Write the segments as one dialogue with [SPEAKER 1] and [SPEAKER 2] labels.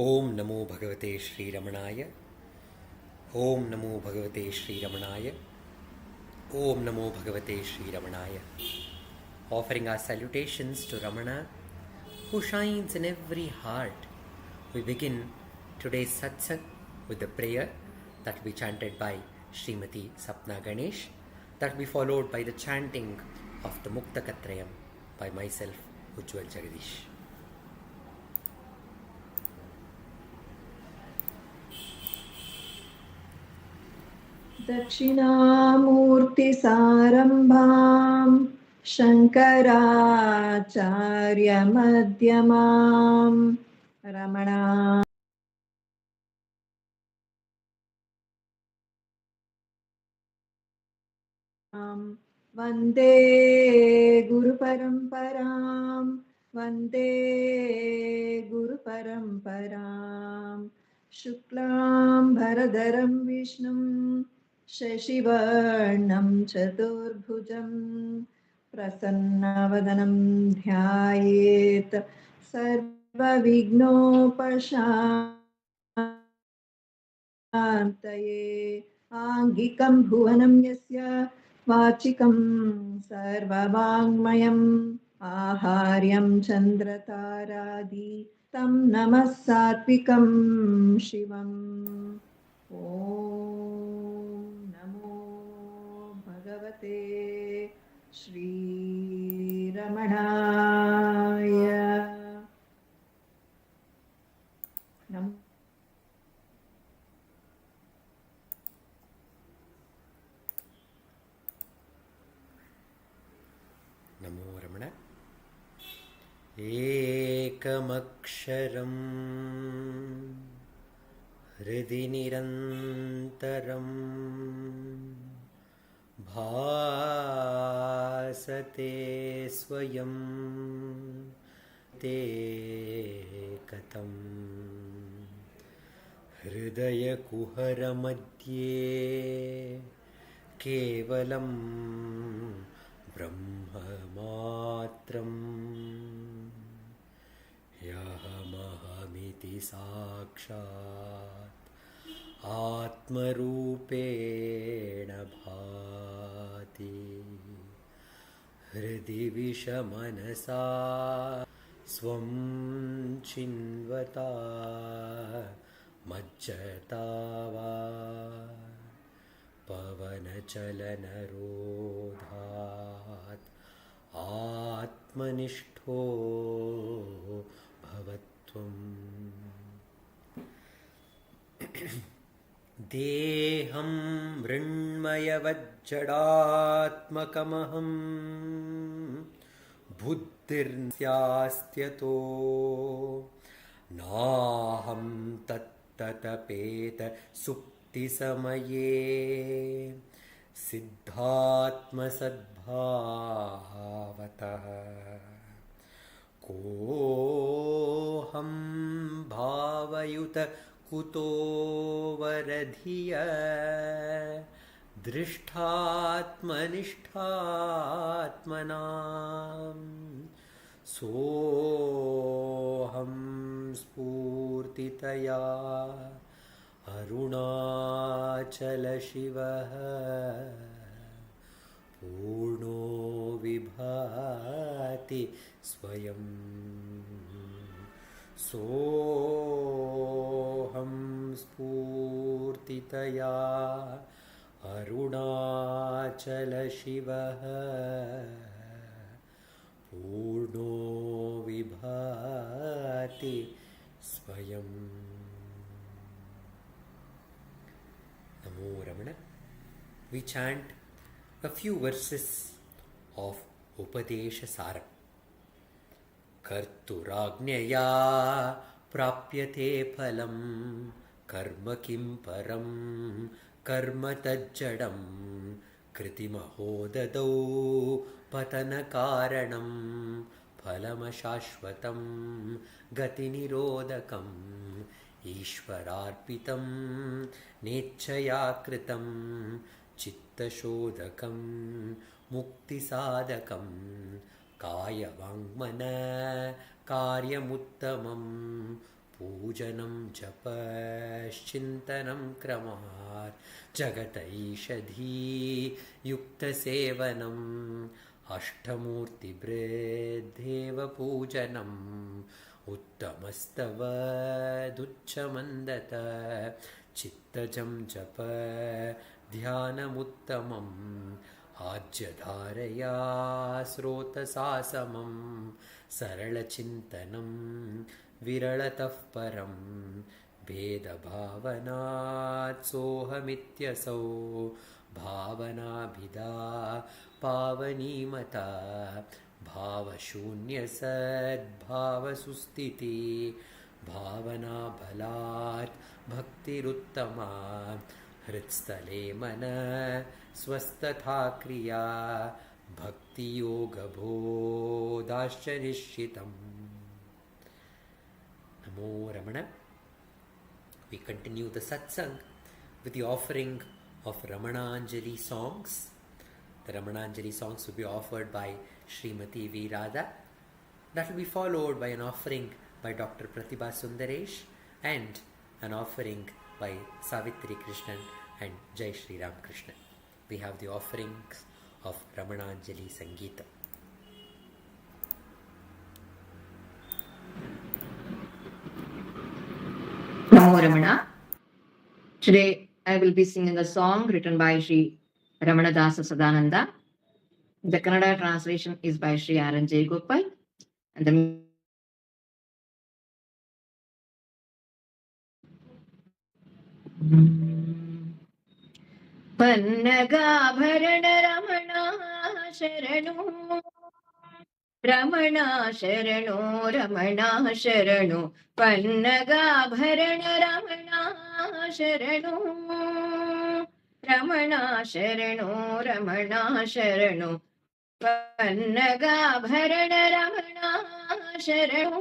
[SPEAKER 1] ओम नमो भगवते श्री रमणाय। ओम नमो भगवते श्री रमणाय। ओम नमो भगवते Shri रमणाय. Offering our salutations to Ramana, who shines in every heart, we begin today's satsang with the prayer that will be chanted by Srimati Sapna Ganesh, that will be followed by the chanting of the Muktaka trayam by myself, Ujwal Jagadeesh.
[SPEAKER 2] दक्षिणामूर्तिसारम्भां शङ्कराचार्यमध्यमां Ramana वन्दे गुरुपरम्परां वन्दे गुरुपरम्परां शुक्लां भरधरं विष्णुं शशिवर्णं चतुर्भुजं प्रसन्नवदनं ध्यायेत् सर्वविघ्नोपशान्तये आङ्गिकं भुवनं यस्य वाचिकं सर्ववाङ्मयम् आहार्यं चन्द्रतारादि तं नमः सात्विकं शिवम् ॐ नमो भगवते श्रीरमणाय नमो
[SPEAKER 1] नमो रमण. एकमक्षरं हृदि निरन्तरं भासते स्वयं ते कथं हृदयकुहरमध्ये केवलं ब्रह्ममात्रम् यहमहमिति साक्षात् आत्मरूपेण भाति हृदि विषमनसा स्वं चिन्वता मज्जता वा पवनचलनरोधात् आत्मनिष्ठो भवत्वम्. देहं मृण्मयवज्जडात्मकमहं बुद्धिर्स्यास्त्यतो नाहं तत्ततपेत सुप्तिसमये सिद्धात्मसद्भावतः कोऽहं भावयुत कुतो वरधिय दृष्टात्मनिष्ठात्मनां सोऽहं स्फूर्तितया अरुणाचलशिवः पूर्णो विभाति स्वयं सोऽहं स्फूर्तितया अरुणाचलशिवः पूर्णो विभाति स्वयं. Namo Ramana. We chant a few verses of Upadesa Saram. Karturagnyaya prapyate phalam karma kim param karma tajjadam kritimahodadau patana karanam phalamashashvatam gati nirodakam ईश्वरार्पितं नेच्छया कृतं चित्तशोधकं मुक्तिसाधकं कायवाङ्मन कार्यमुत्तमं पूजनं जपश्चिन्तनं क्रमात् जगतैषधीयुक्तसेवनम् अष्टमूर्तिबृद्धेव उत्तमस्तवदुच्चमन्दत चित्तजं जप ध्यानमुत्तमम् आज्यधारया स्रोतसा समं सरलचिन्तनं विरळतः परं भेदभावनात् सोऽहमित्यसौ भावनाभिधा पावनीमता भावशून्यसद्भावसुस्थिति भावनाबलात् भक्तिरुत्तमा हृत्स्थले मन स्वस्तथा क्रिया भक्तियोगबोधाश्च निश्चितम्. Namo Ramana. We continue the satsang with the offering of Ramananjali songs. The Ramananjali songs will be offered by Srimati V. Radha. That will be followed by an offering by Dr. Pratibha Sundaresh and an offering by Savitri Krishnan and Jaisriram Krishnan. We have the offerings of Ramananjali Sangeeta.
[SPEAKER 3] Namo Ramana. Today I will be singing a song written by Sri Ramanadasa Sadananda. The Kannada translation is by Sri R.N. Gopal, and the Pannagabharana Ramana Sharanu Ramana Sharanu Ramana Sharanu Pannagabharana Ramana Sharanu Ramana Sharanu Ramana Sharanu Pannagabharana Ramana Sharanu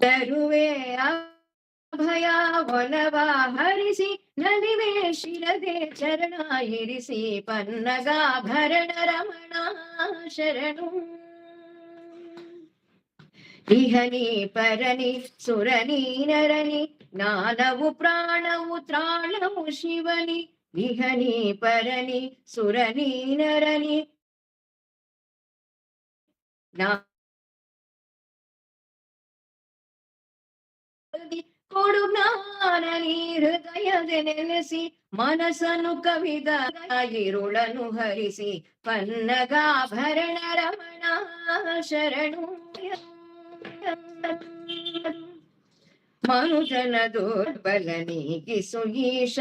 [SPEAKER 3] ತರುವೆ ಅಭಯ ಒಲವ ಹರಿಸಿ ನಲಿವೆ ಶಿರದೆ ಚರಣ ಇರಿಸಿ ಪನ್ನಗಾಭರಣ ರಮಣ ಶರಣು ಇಹನಿ ಪರನಿ ಸುರನಿ ನರನಿ ಜ್ಞಾನವು ಪ್ರಾಣವು ತ್ರಾಣವು ಶಿವನಿ ಇಹನಿ ಪರನಿ ಸುರನಿ ನರನಿ ಕೊಡು ಜ್ಞಾನ ನೀ ಹೃದಯದೆ ನೆಲೆಸಿ ಮನಸ್ಸನ್ನು ಕವಿದ ಇರುಳನು ಹರಿಸಿ ಪನ್ನಗಾಭರಣ ರಮಣ ಶರಣು ಮನುಜನ ದುರ್ಬಲ ನೀಗಿಸು ಈಶ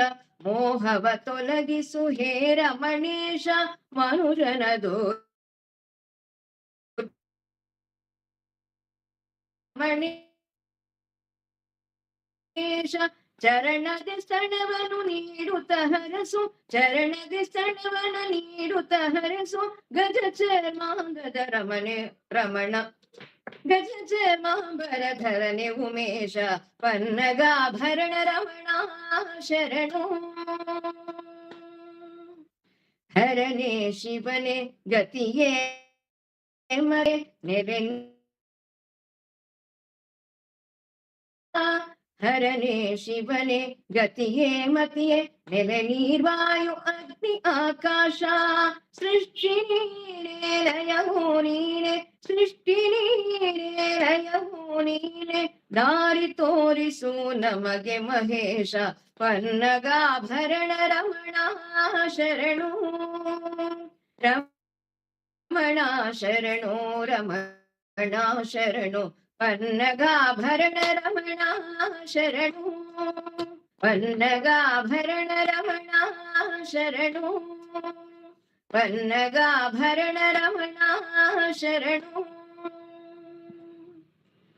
[SPEAKER 3] ಮೋಹವ ತೊಲಗಿಸು ಹೇ ರಮಣೇಶ ಮನುಜನ ಚರಣದೆ ಸ್ತಣವನ್ನು ನೀಡುತ್ತ ಹರಸು ಚರಣದೆ ಸ್ತಣವನ್ನು ನೀಡುತ್ತ ಹರಸು ಗಜ ಚರ್ಮಾಂಗದ ರಮಣೆ ರಮಣ ಗಜ ಚರ್ಮಾಂಬರಧರನೆ ಉಮೇಶ ಪನ್ನಗಾಭರಣ ರಮಣ ಶರಣು ಹರನೆ ಶಿವನೆ ಗತಿಯೇ ಮರೆ ನೆರೆ ಹರನೆ ಶಿವನೆ ಗತಿಯೇ ಮತಿಯೇ ನೆಲೆ ನೀರ್ವಾಯು ಅಗ್ನಿ ಆಕಾಶ ಸೃಷ್ಟಿ ನೀನೇ ಲಯವೂ ನೀನೆ ಸೃಷ್ಟಿ ನೀನೇ ಲಯವೂ ನೀನೆ ದಾರಿ ತೋರಿಸು ನಮಗೆ ಮಹೇಶ ಪನ್ನಗಾಭರಣ ರಮಣ ಶರಣು ರಮಣ ಶರಣು ರಮಣ ಶರಣು ಪನ್ನಗಾಭರಣ ರಮಣ ಶರಣು ಪನ್ನಗಾಭರಣ ರಮಣ ಶರಣು ಪನ್ನಗಾಭರಣ ರಮಣ ಶರಣು.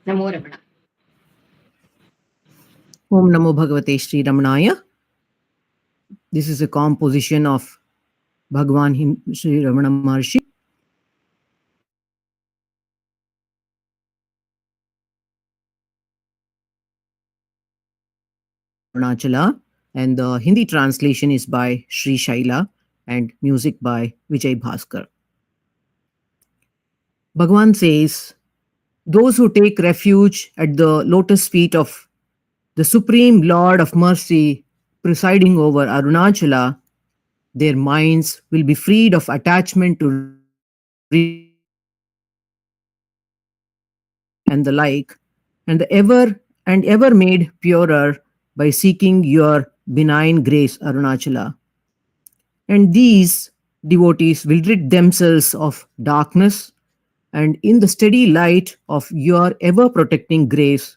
[SPEAKER 3] ನಮೋ Ramana.
[SPEAKER 4] Om Namo Bhagavate Sri Ramanaya. This is a composition of Bhagwan Sri Ramana Maharshi. Arunachala, and the Hindi translation is by Sri Shaila and music by Vijay Bhaskar. Bhagwan says, Those who take refuge at the lotus feet of the Supreme Lord of Mercy presiding over Arunachala, their minds will be freed of attachment to and the like, and ever made purer by seeking your benign grace, Arunachala. And these devotees will rid themselves of darkness, and in the steady light of your ever protecting grace,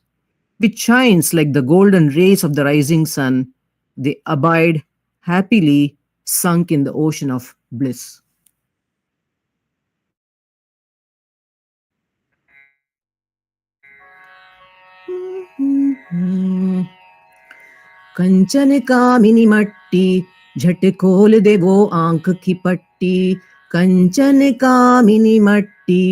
[SPEAKER 4] which shines like the golden rays of the rising sun, they abide happily sunk in the ocean of bliss. कंचन कामिनी मट्टी झट खोल दे वो आंख की पट्टी कंचन कामिनी मट्टी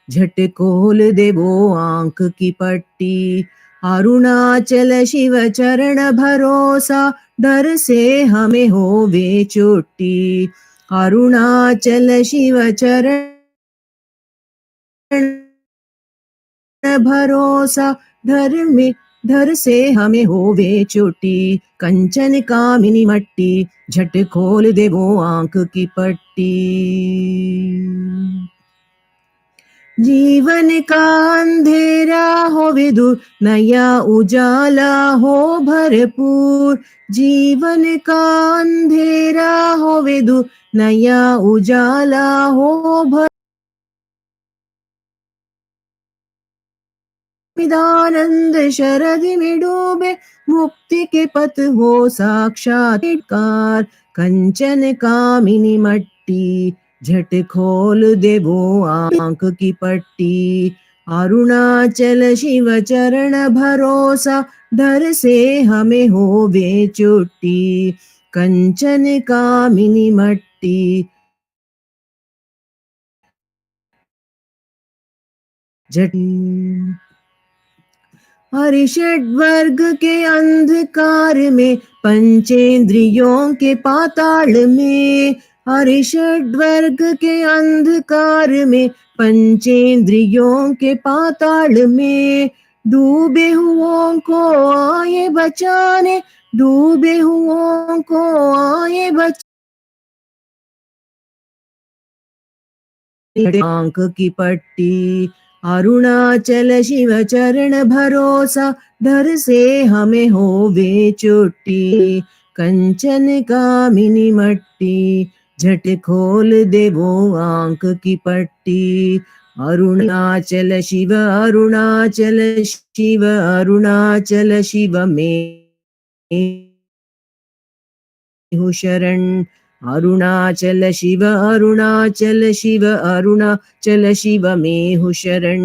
[SPEAKER 4] झट खोल दे वो आंख की पट्टी अरुणाचल शिव चरण भरोसा डर से हमें होवे चोटी अरुणाचल शिव चरण भरोसा डर से हमें होवे चोटी कंचन कामिनी मट्टी झट खोल दे वो आंख की पट्टी जीवन का अंधेरा हो विदुर नया उजाला हो भरपूर जीवन का अंधेरा हो विदुर नया उजाला हो भरपूर विदानंद शरद में डूबे मुक्ति के पथ हो साक्षात्कार कंचन कामिनी मट्टी झट खोल दे वो आंख की पट्टी अरुणाचल शिव चरण भरोसा डर से हमें होवे चोटी कंचन कामिनी मट्टी झट हरिषड वर्ग के अंधकार में पंचेंद्रियों के पाताल में हरिषड वर्ग के अंधकार में पंचेंद्रियों के पाताल में डूबे हुओं को आए बचाने डूबे हुओं को आए आंख की पट्टी अरुणाचल शिव चरण भरोसा डर से हमें होवे चोटी कंचन कामिनी मट्टी झट खोल दे वो आंख की पट्टी अरुणाचल शिव अरुणाचल शिव में हूँ शरण अरुणाचल शिव अरुणाचल शिव में हूँ शरण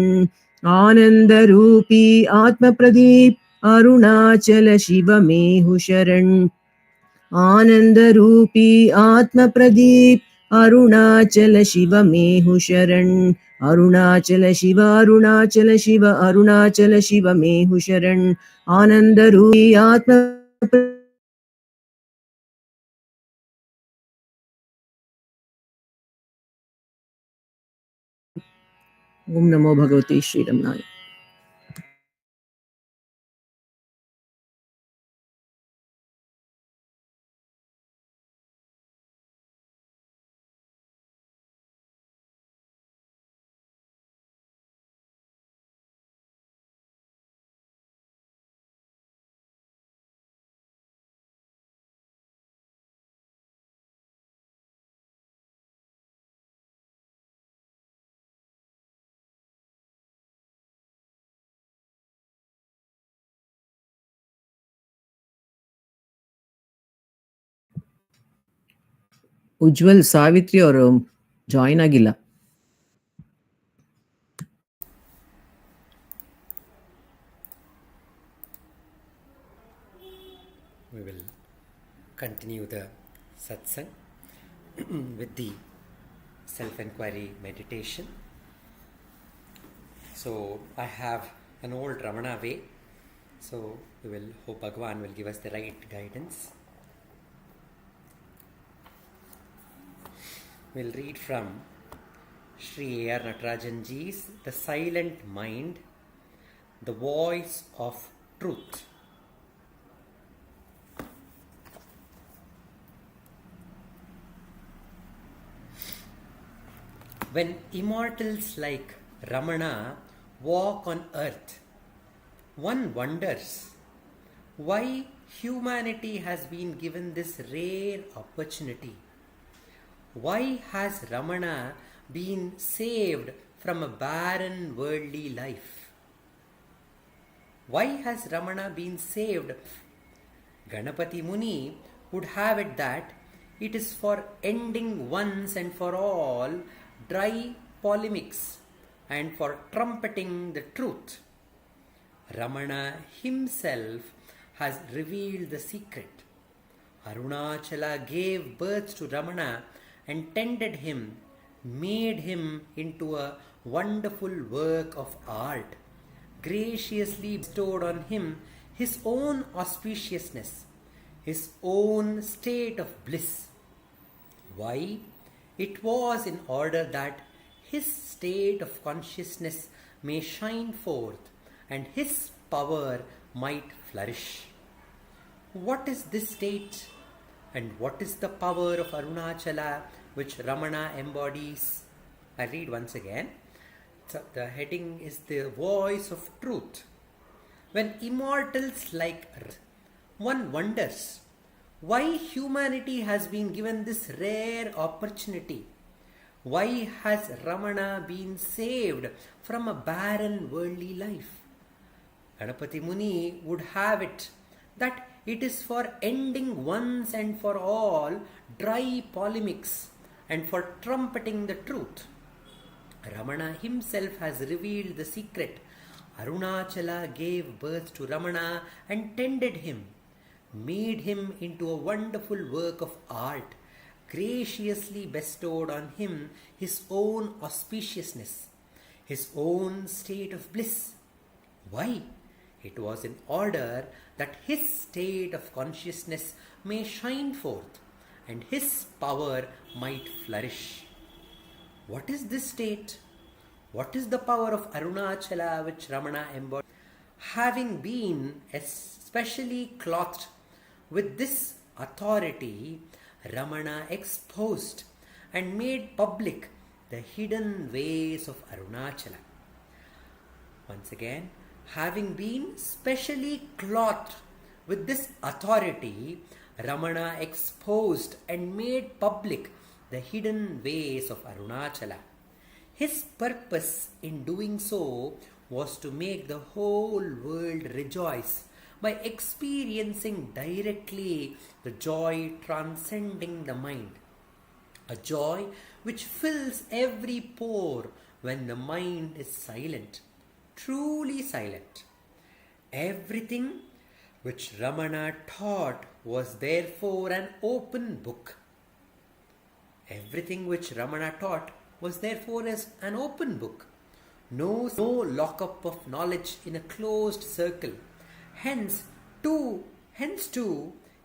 [SPEAKER 4] आनंद रूपी आत्म प्रदीप अरुणाचल शिव में हूँ शरण आनंद रूपी आत्म प्रदीप अरुणाचल शिव में हूँ शरण अरुणाचल शिव में हूँ शरण आनंद रूपी आत्म ओम नमो भगवते श्री रमणाय उज्जवल सावित्री और जॉइन ಆಗಿಲ್ಲ
[SPEAKER 1] We will continue the satsang with the self-enquiry meditation. So I have an old Ramana way, so we will hope Bhagwan will give us the right guidance. We'll read from Shri A.R. Natarajanji's The Silent Mind, the Voice of Truth. When immortals like Ramana walk on earth, one wonders why humanity has been given this rare opportunity. Why has Ramana been saved from a barren worldly life? Why has Ramana been saved? Ganapati Muni would have it that it is for ending once and for all dry polemics and for trumpeting the truth. Ramana himself has revealed the secret. Arunachala gave birth to Ramana and tended him, made him into a wonderful work of art, graciously bestowed on him his own auspiciousness, his own state of bliss. Why? It was in order that his state of consciousness may shine forth and his power might flourish. What is this state? And what is the power of Arunachala which Ramana embodies? I read once again. So the heading is the voice of truth. When immortals like one wonders why humanity has been given this rare opportunity. Why has Ramana been saved from a barren worldly life? Ganapati Muni would have it that it is for ending once and for all dry polemics and for trumpeting the truth. Ramana himself has revealed the secret. Arunachala gave birth to Ramana and tended him, made him into a wonderful work of art, graciously bestowed on him his own auspiciousness, his own state of bliss. Why? It was in order that his state of consciousness may shine forth and his power might flourish. What is this state? What is the power of Arunachala which Ramana embodied? Having been especially clothed with this authority, Ramana exposed and made public the hidden ways of Arunachala. Once again, having been specially clothed with this authority, Ramana exposed and made public the hidden ways of Arunachala. His purpose in doing so was to make the whole world rejoice by experiencing directly the joy transcending the mind, a joy which fills every pore when the mind is silent, truly silent. Everything which Ramana taught was therefore an open book. Everything which Ramana taught was therefore as an open book. No lockup of knowledge in a closed circle. Hence too,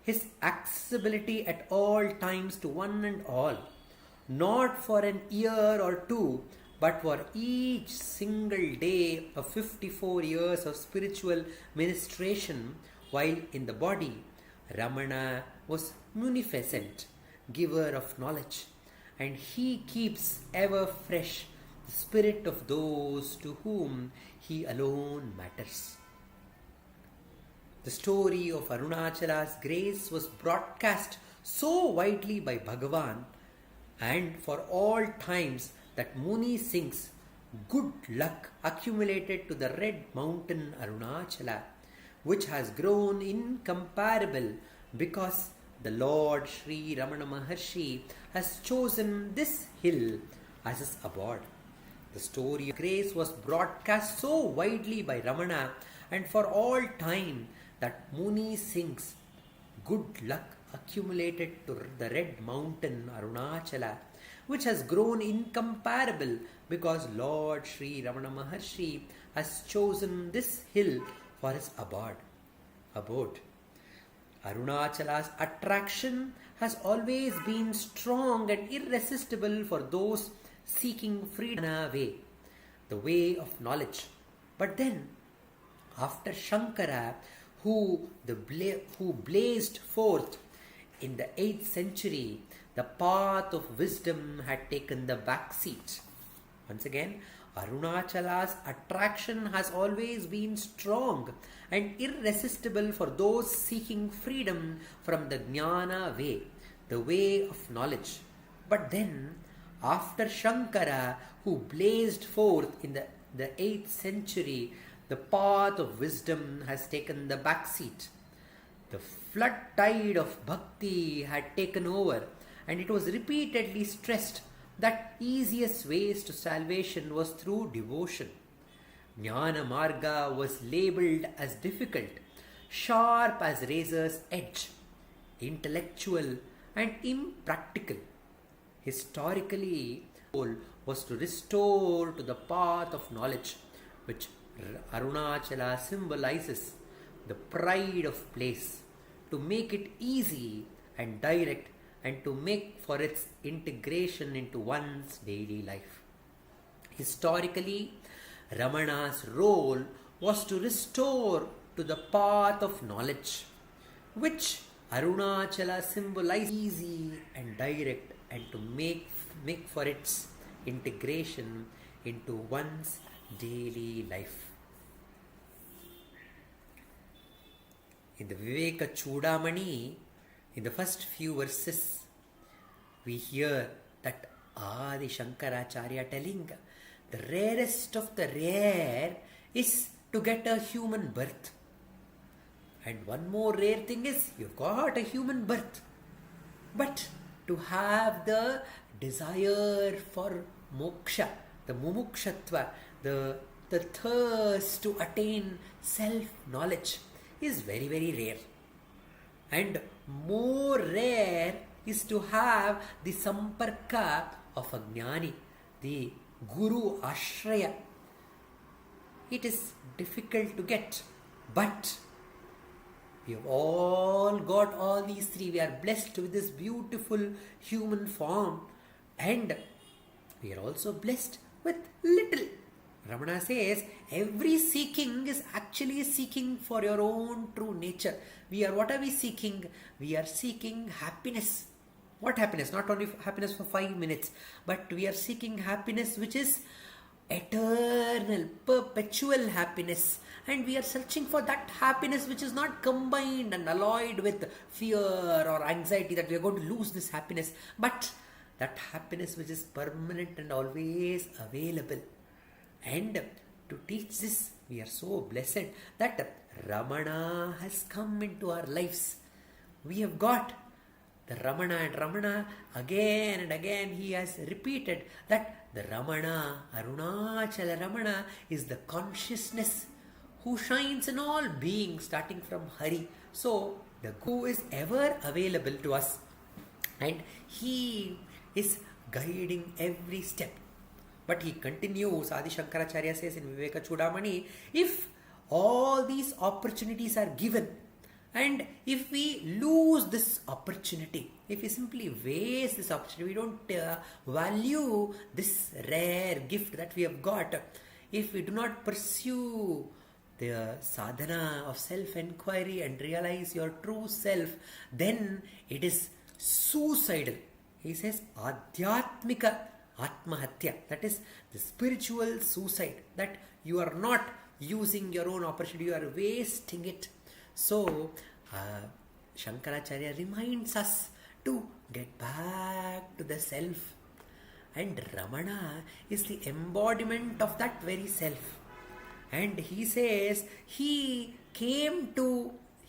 [SPEAKER 1] his accessibility at all times to one and all, not for an year or two, but for each single day of 54 years of spiritual ministration, while in the body, Ramana was munificent, giver of knowledge, and he keeps ever fresh the spirit of those to whom he alone matters. The story of Arunachala's grace was broadcast so widely by Bhagavan and for all times that Muni sings good luck accumulated to the red mountain Arunachala, which has grown incomparable because the Lord Sri Ramana Maharshi has chosen this hill as his abode. The story of grace was broadcast so widely by Ramana and for all time that Muni sings good luck accumulated to the red mountain Arunachala, which has grown incomparable because Lord Sri Ramana Maharshi has chosen this hill for his abode. Arunachala's attraction has always been strong and irresistible for those seeking freedom way, the way of knowledge. But then, after Shankara, who blazed forth in the 8th century, the path of wisdom had taken the back seat. Once again, Arunachala's attraction has always been strong and irresistible for those seeking freedom from the Jnana way, the way of knowledge. But then, after Shankara, who blazed forth in the 8th century, the path of wisdom has taken the back seat. The flood tide of bhakti had taken over, and it was repeatedly stressed that easiest ways to salvation was through devotion. Jnana Marga was labelled as difficult, sharp as razor's edge, intellectual and impractical. Historically, the goal was to restore to the path of knowledge, which Arunachala symbolizes, the pride of place, to make it easy and direct, and to make for its integration into one's daily life. Historically, Ramana's role was to restore to the path of knowledge, which Arunachala symbolizes easy and direct, and to make for its integration into one's daily life. In the Viveka Chudamani, in the first few verses, we hear that Adi Shankaracharya telling the rarest of the rare is to get a human birth. And one more rare thing is you've got a human birth. But to have the desire for moksha, the mumukshatva, the thirst to attain self-knowledge is very, very rare. And more rare is to have the samparka of a jnani, the guru ashraya. It is difficult to get, but we have all got all these three. We are blessed with this beautiful human form, and we are also blessed with little. Ramana says every seeking is actually seeking for your own true nature. What are we seeking? We are seeking happiness. What happiness? Not only happiness for 5 minutes, but we are seeking happiness which is eternal, perpetual happiness. And we are searching for that happiness which is not combined and alloyed with fear or anxiety that we are going to lose this happiness, but that happiness which is permanent and always available. And to teach this, we are so blessed that Ramana has come into our lives. We have got the Ramana, and Ramana again and again he has repeated that the Ramana, Arunachala Ramana, is the consciousness who shines in all beings starting from Hari. So the Guru is ever available to us, and he is guiding every step. But he continues, Adi Shankaracharya says in Viveka Chudamani, if all these opportunities are given, and if we lose this opportunity, if we simply waste this opportunity, we don't value this rare gift that we have got, if we do not pursue the sadhana of self-enquiry and realize your true self, then it is suicidal. He says, Adhyatmika Atmahatya, that is the spiritual suicide, that you are not using your own opportunity, you are wasting it. So, Shankaracharya reminds us to get back to the self. And Ramana is the embodiment of that very self. And he says he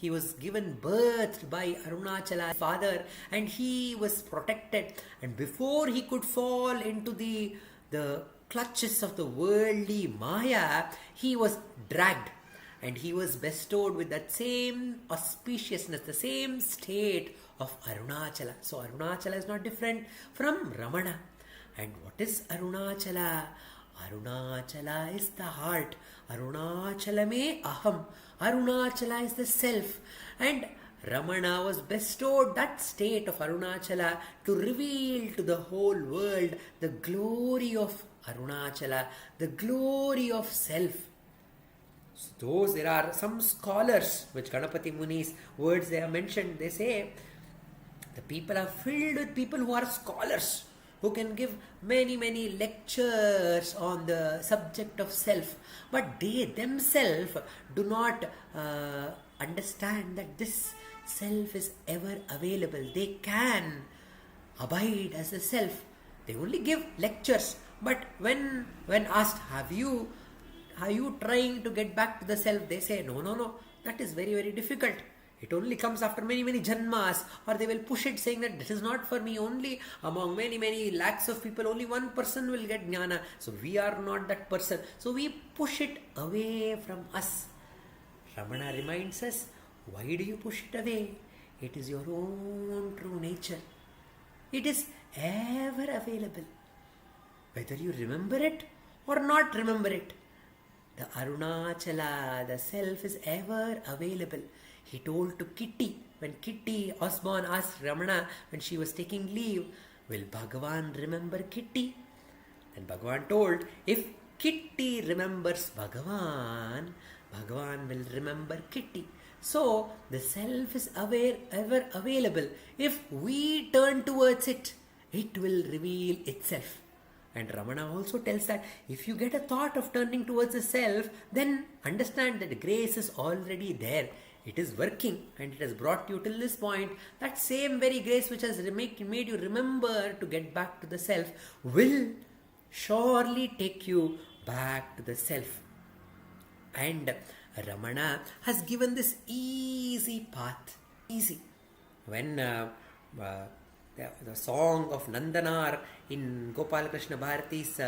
[SPEAKER 1] was given birth by Arunachala's father, and he was protected. And before he could fall into the clutches of the worldly Maya, he was dragged. And he was bestowed with that same auspiciousness, the same state of Arunachala. So Arunachala is not different from Ramana. And what is Arunachala? Arunachala is the heart. Arunachalame aham. Arunachala is the self. And Ramana was bestowed that state of Arunachala to reveal to the whole world the glory of Arunachala, the glory of self. So there are some scholars, which Ganapati Muni's words they have mentioned, they say the people are filled with people who are scholars, who can give many lectures on the subject of self, but they themselves do not understand that this self is ever available. They can abide as a self. They only give lectures, but when asked, are you trying to get back to the self, they say no, that is very difficult. It only comes after many janmas, or they will push it saying that this is not for me. Only among many lakhs of people, only one person will get jnana. So we are not that person. So we push it away from us. Ramana reminds us, why do you push it away? It is your own true nature. It is ever available. Whether you remember it or not remember it, the Arunachala, the self, is ever available. He told to Kitty, when Kitty Osborne asked Ramana when she was taking leave, will Bhagavan remember Kitty? Then Bhagavan told, if Kitty remembers Bhagavan, Bhagavan will remember Kitty. So the self is ever available. If we turn towards it, it will reveal itself. And Ramana also tells that if you get a thought of turning towards the self, then understand that grace is already there. It is working and it has brought you till this point. That same very grace which has made you remember to get back to the self will surely take you back to the self. And Ramana has given this easy path. Easy. When the song of Nandanar in Gopal Krishna Bharati's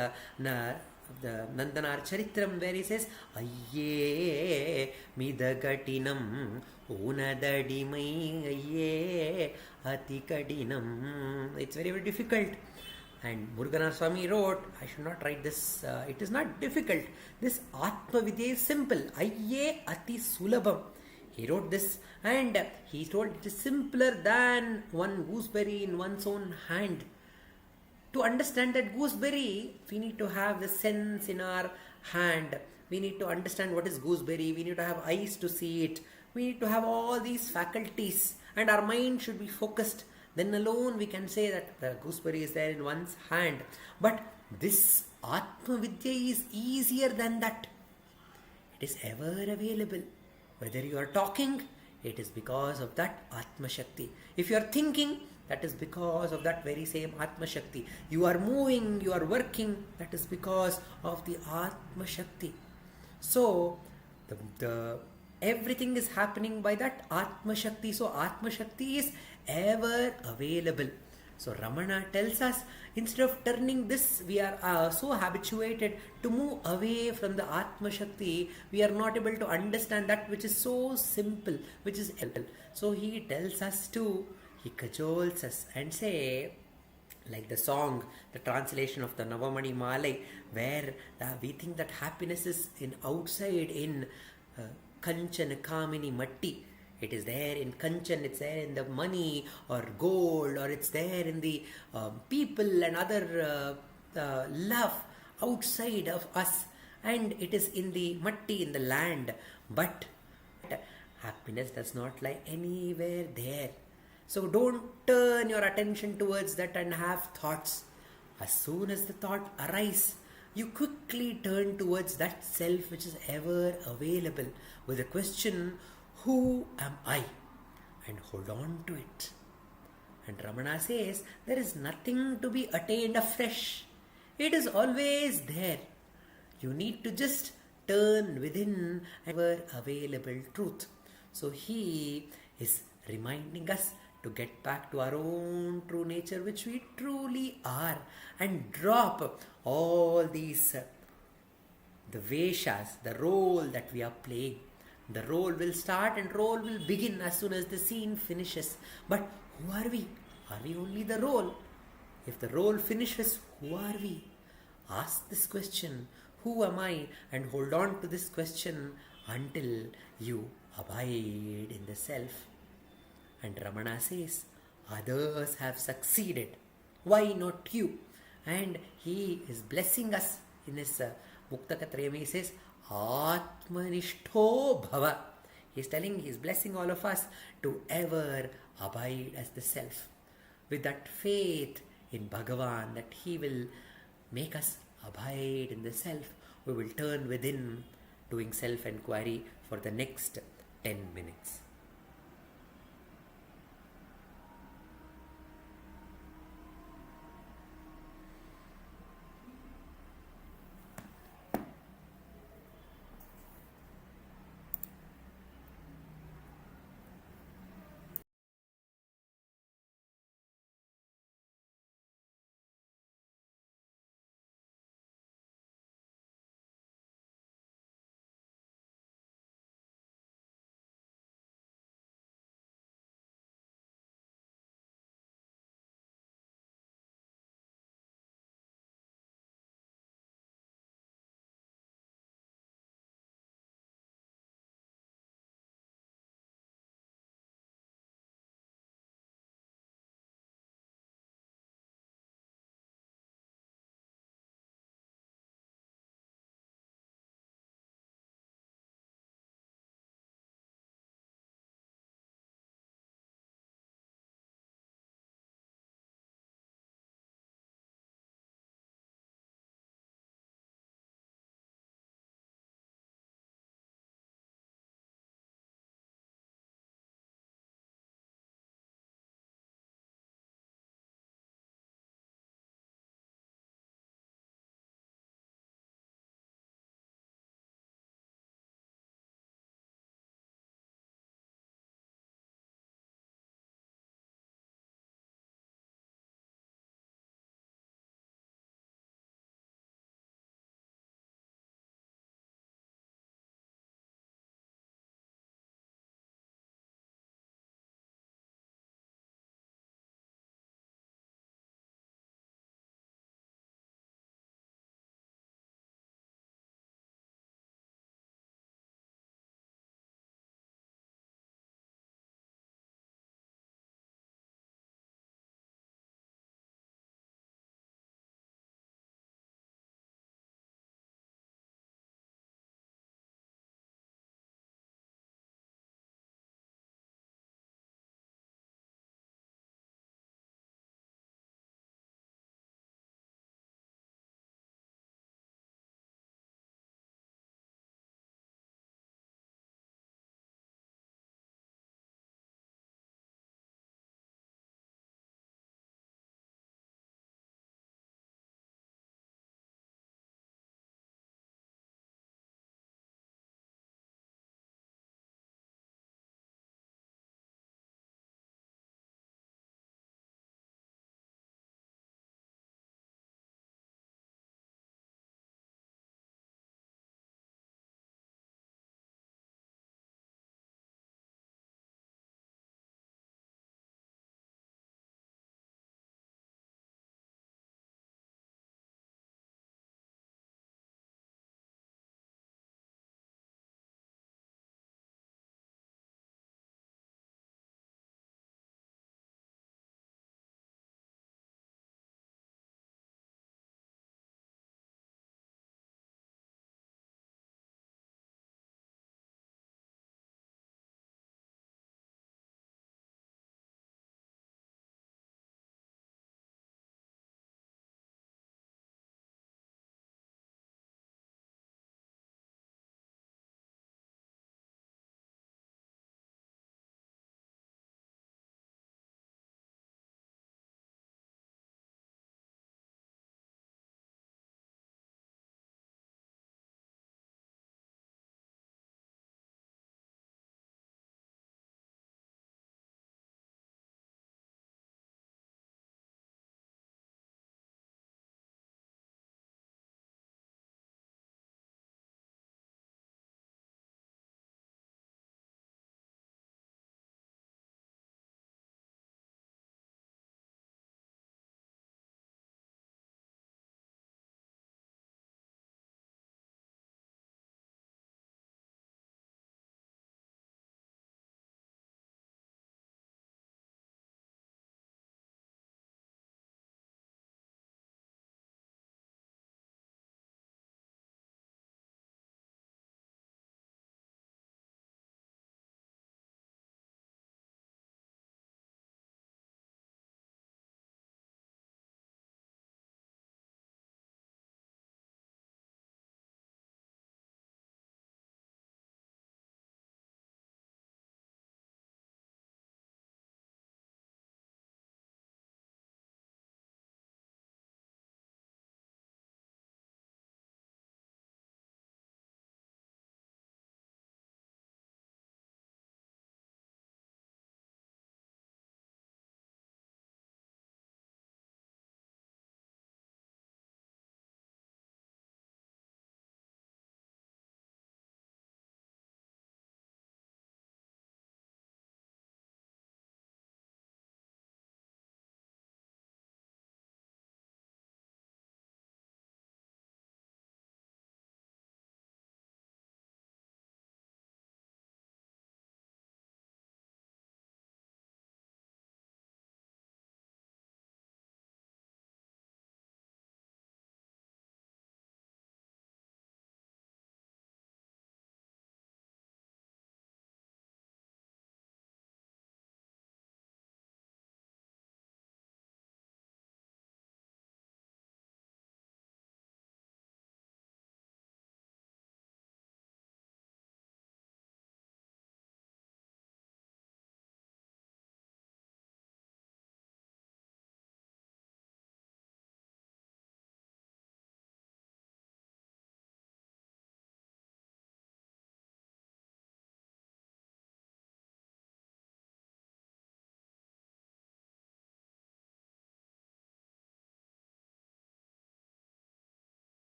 [SPEAKER 1] the Nandanar Charitram, where he says, Ayye midagatinam unadadimai ayye atikadinam. It's very difficult. And Muruganar Swami wrote, I should not write this, it is not difficult. This Atma Vidya is simple. Ayye ati sulabham. He wrote this and he told it is simpler than one gooseberry in one's own hand. To understand that gooseberry, we need to have the sense in our hand. We need to understand what is gooseberry. We need to have eyes to see it. We need to have all these faculties and our mind should be focused. Then alone we can say that the gooseberry is there in one's hand. But this Atma Vidya is easier than that. It is ever available. Whether you are talking, it is because of that Atma Shakti. If you are thinking, that is because of that very same Atma Shakti. You are moving, you are working, that is because of the Atma Shakti. So, the everything is happening by that Atma Shakti. So, Atma Shakti is ever available. So, Ramana tells us, instead of turning this, we are so habituated to move away from the Atma Shakti, we are not able to understand that which is so simple, which is simple. So, he tells us to, he cajoles us and say, like the song, the translation of the Navamani Malai, where we think that happiness is in outside in Kanchan Kamini Matti. It is there in Kanchan, it's there in the money or gold, or it's there in the people and other love outside of us, and it is in the matti, in the land. But happiness does not lie anywhere there. So don't turn your attention towards that and have thoughts. As soon as the thought arises, you quickly turn towards that self which is ever available with the question, who am I? And hold on to it. And Ramana says, there is nothing to be attained afresh. It is always there. You need to just turn within ever available truth. So he is reminding us to get back to our own true nature, which we truly are, and drop all these the veshas, the role that we are playing. The role will start and role will begin as soon as the scene finishes. But who are we? Are we only the role? If the role finishes, who are we? Ask this question, who am I? And hold on to this question until you abide in the self. And Ramana says, others have succeeded. Why not you? And he is blessing us in his Muktaka trayam. He says, Atmanishto Bhava. He's blessing all of us to ever abide as the self. With that faith in Bhagavan that he will make us abide in the self, we will turn within, doing self-enquiry for the next 10 minutes.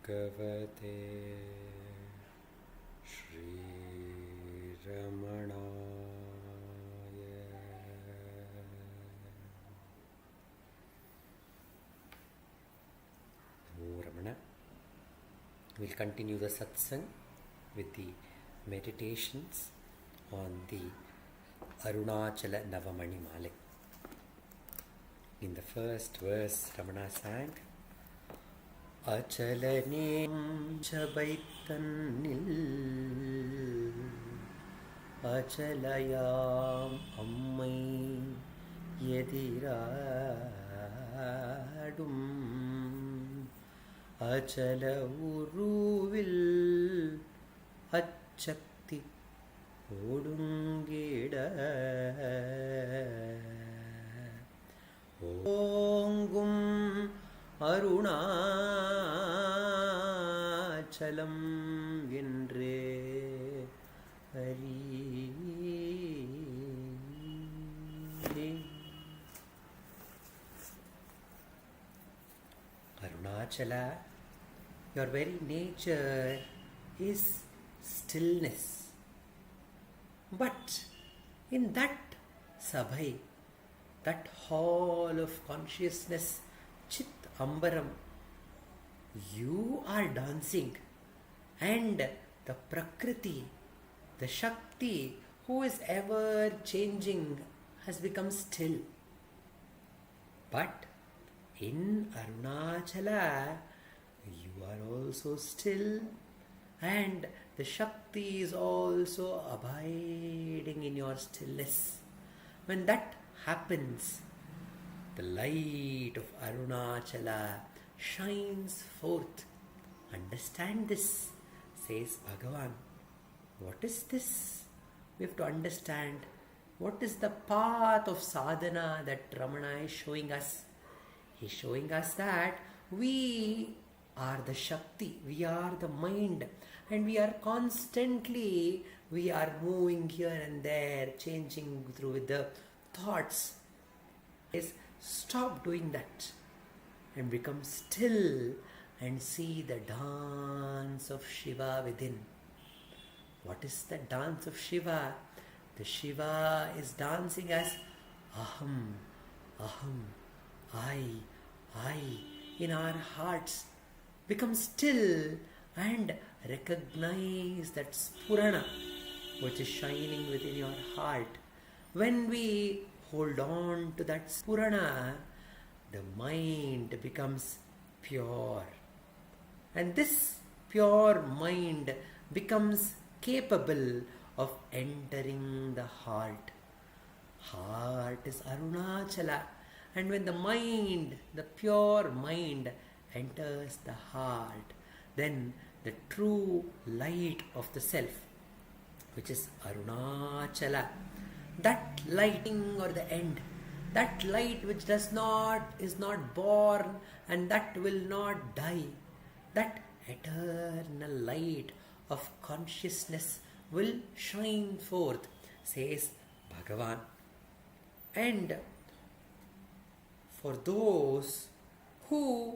[SPEAKER 1] Bhagavate Shri Ramanaya. Namo Ramana. We'll continue the satsang with the meditations on the Arunachala Navamani Male. In the first verse, Ramana sang, Achalanem Chabaitannil Achalayam Ammai Yediradum Achala Uruvil Achakti Odungida Ongum Arunachalam Vindre Hari. Arunachala, your very nature is stillness. But in that Sabhai, that hall of consciousness, Chit Ambaram, you are dancing, and the Prakriti, the Shakti, who is ever changing, has become still. But in Arunachala, you are also still, and the Shakti is also abiding in your stillness. When that happens, the light of Arunachala shines forth. Understand this, says Bhagavan. What is this? We have to understand what is the path of sadhana that Ramana is showing us. He is showing us that we are the Shakti, we are the mind, and we are constantly, we are moving here and there, changing through with the thoughts. Is stop doing that and become still and see the dance of Shiva within. What is the dance of Shiva? The Shiva is dancing as Aham, Aham, I in our hearts. Become still and recognize that Spurana which is shining within your heart. When we hold on to that Spurana, the mind becomes pure. And this pure mind becomes capable of entering the heart. Heart is Arunachala. And when the mind, the pure mind, enters the heart, then the true light of the self, which is Arunachala, that lighting or the end, that light which is not born and that will not die, that eternal light of consciousness will shine forth, says Bhagavan. And for those whose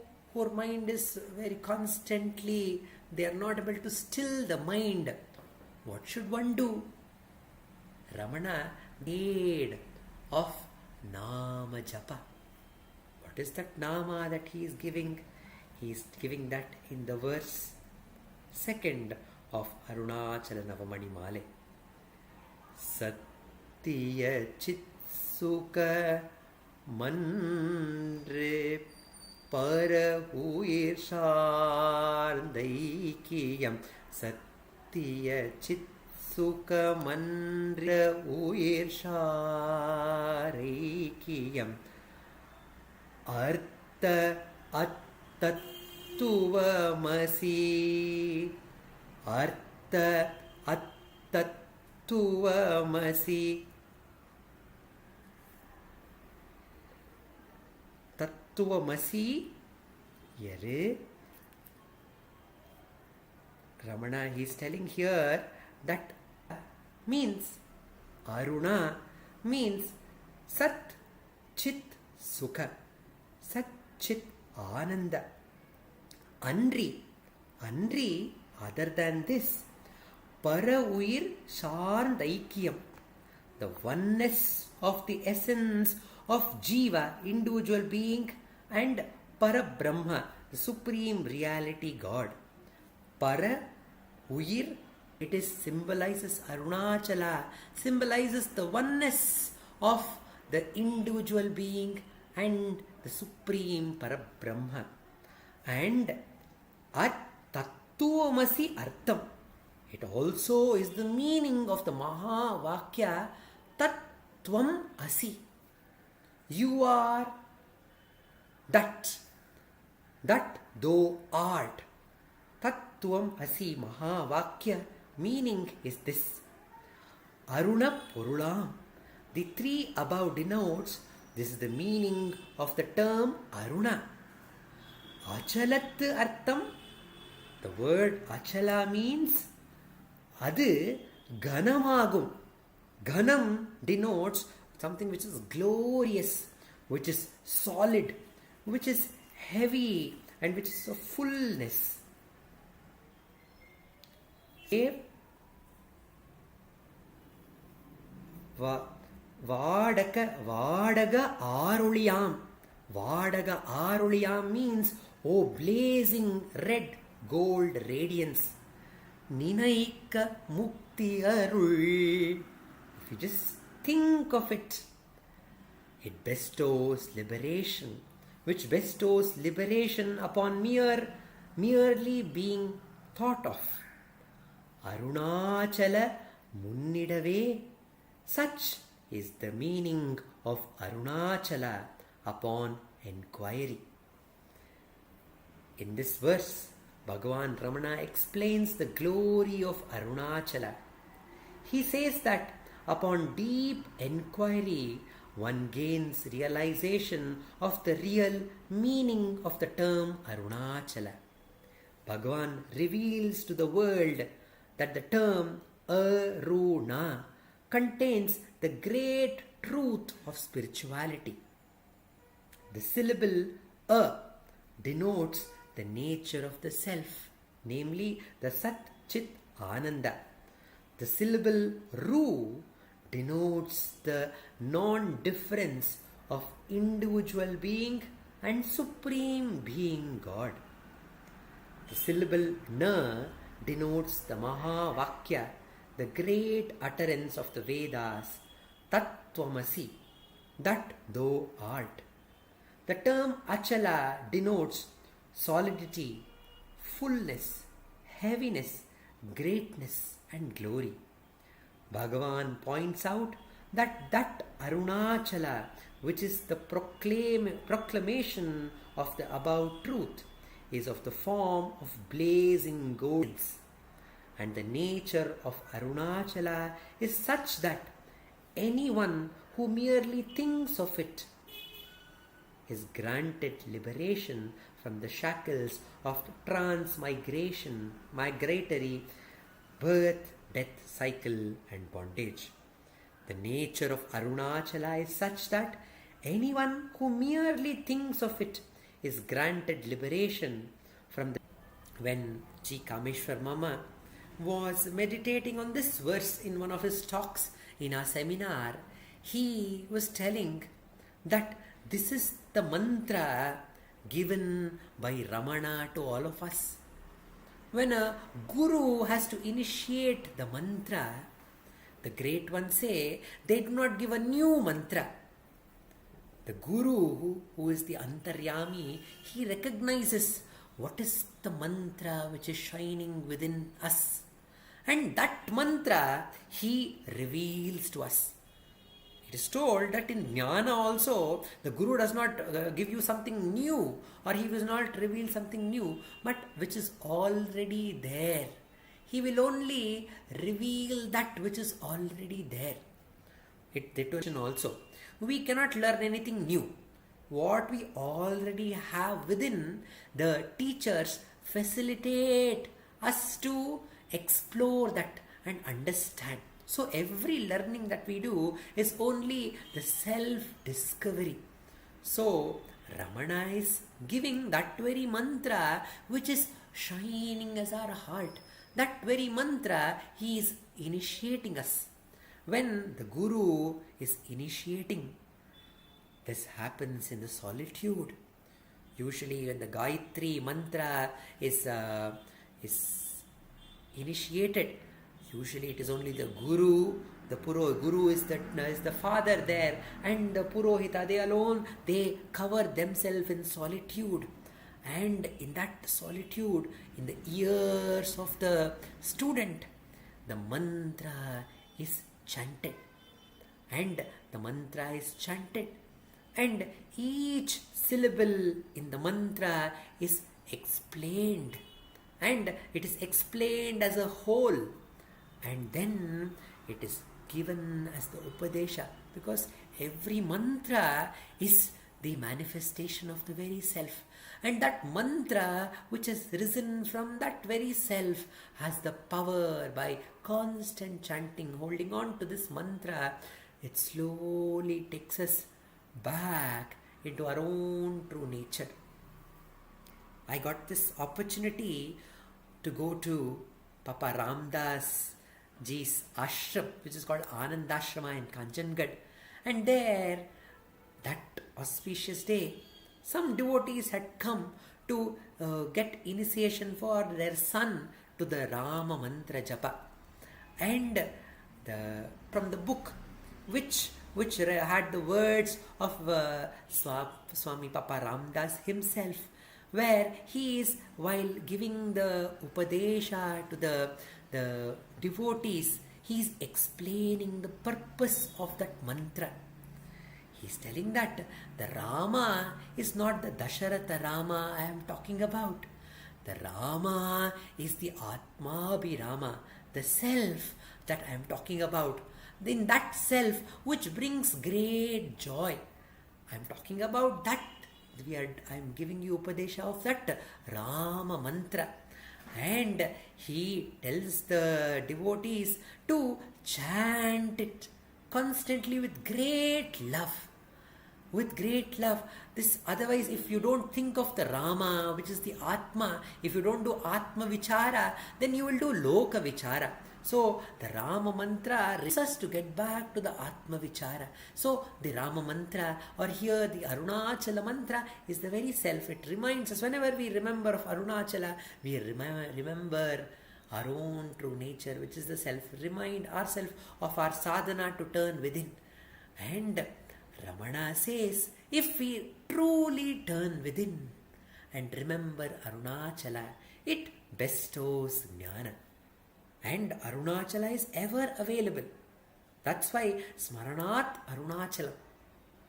[SPEAKER 1] mind is very constantly, they are not able to still the mind, what should one do? Ramana made of Nama Japa. What is that Nama that he is giving? He is giving that in the verse 2nd of Arunachala Navamani Male. Satya Chitsukha Manre Parahuir Shardaikiyam. Satya Chitsukha Manre Uir Shardaikiyam. Artha Attattvamasi. Artha Attattvamasi. Tattvamasi. Here Ramana, he is telling here that means Aruna means Sat Chit Sukha. Sat Chit Ananda. Andri, Andri, other than this, para uyir sarndaikyam, the oneness of the essence of Jiva, individual being, and Para Brahma, the supreme reality God. Para uyir, it is symbolizes Arunachala, symbolizes the oneness of the individual being and the supreme Para Brahma. And at Tattvamasi Artham, it also is the meaning of the Maha Vakya Tattvam Asi. You are that thou art. Tattvam Asi Maha Vakya meaning is this. Aruna Purulam. The three above denotes this is the meaning of the term Aruna. Achalat Artham. The word Achala means Adu Ganamagum. Ganam denotes something which is glorious, which is solid, which is heavy, and which is of fullness. Vadaga Aruliyam. Vadaga Aruliyam means, oh blazing red gold radiance. Ninaika Mukti Arul. If you just think of it, it bestows liberation, which bestows liberation upon merely being thought of. Arunachala Munnidave. Such is the meaning of Arunachala upon enquiry. In this verse, Bhagavan Ramana explains the glory of Arunachala. He says that upon deep enquiry, one gains realization of the real meaning of the term Arunachala. Bhagavan reveals to the world that the term Aruna contains the great truth of spirituality. The syllable A denotes the nature of the self, namely the Sat Chit Ananda. The syllable Ru denotes the non-difference of individual being and supreme being God. The syllable Na denotes the Mahavakya, the great utterance of the Vedas, Tattvamasi, that thou art. The term Achala denotes solidity, fullness, heaviness, greatness and glory. Bhagavan points out that Arunachala, which is the proclamation of the above truth, is of the form of blazing golds. And the nature of Arunachala is such that anyone who merely thinks of it is granted liberation from the shackles of migratory birth, death, cycle and bondage. The nature of Arunachala is such that anyone who merely thinks of it is granted liberation from the... When G. Kameshwar Mama was meditating on this verse in one of his talks in our seminar, he was telling that this is the mantra given by Ramana to all of us. When a guru has to initiate the mantra, the great ones say they do not give a new mantra. The guru, who is the Antaryami, he recognizes what is the mantra which is shining within us. And that mantra he reveals to us. It is told that in Jnana also, the Guru does not give you something new, or he will not reveal something new, but which is already there. He will only reveal that which is already there. It also. We cannot learn anything new. What we already have within, the teachers facilitate us to explore that and understand. So every learning that we do is only the self-discovery. So Ramana is giving that very mantra which is shining as our heart. That very mantra he is initiating us. When the Guru is initiating, this happens in the solitude. Usually when the Gayatri mantra is initiated, usually it is only the Guru, the Guru is the father there, and the Purohita, they alone, they cover themselves in solitude. And in that solitude, in the ears of the student, the mantra is chanted. And the mantra is chanted. And each syllable in the mantra is explained. And it is explained as a whole. And then it is given as the Upadesha. Because every mantra is the manifestation of the very self. And that mantra which has risen from that very self has the power by constant chanting, holding on to this mantra. It slowly takes us back into our own true nature. I got this opportunity to go to Papa Ramdas ji's ashram, which is called Anandashrama in Kanchangarh. And there, that auspicious day, some devotees had come to get initiation for their son to the Rama Mantra Japa. And from the book which had the words of Swami Papa Ramdas himself, where he is, while giving the Upadesha to the devotees, he is explaining the purpose of that mantra. He is telling that the Rama is not the Dasharatha Rama I am talking about. The Rama is the Atmabhirama, the self that I am talking about. In that self which brings great joy. I am talking about that. I am giving you Upadesha of that Rama mantra. And he tells the devotees to chant it constantly with great love. With great love. This, otherwise, if you don't think of the Rama, which is the Atma, if you don't do Atma Vichara, then you will do Loka Vichara. So the Rama mantra reminds us to get back to the Atma Vichara. So the Rama mantra, or here the Arunachala mantra, is the very self. It reminds us, whenever we remember of Arunachala, we remember our own true nature, which is the self. Remind ourselves of our sadhana to turn within. And Ramana says, if we truly turn within and remember Arunachala, it bestows jnana. And Arunachala is ever available. That's why Smaranat Arunachalam.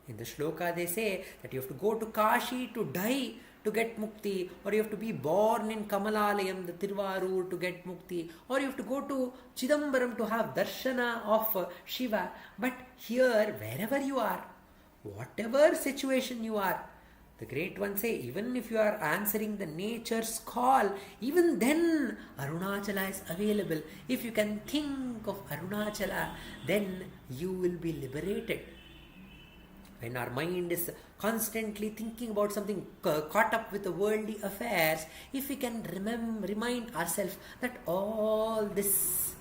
[SPEAKER 1] In the shloka they say that you have to go to Kashi to die to get mukti, or you have to be born in Kamalalayam, the Tiruvarur, to get mukti, or you have to go to Chidambaram to have darshana of Shiva. But here, wherever you are, whatever situation you are, the great ones say, even if you are answering the nature's call, even then Arunachala is available. If you can think of Arunachala, then you will be liberated. When our mind is constantly thinking about something, caught up with the worldly affairs, if we can remind ourselves that all this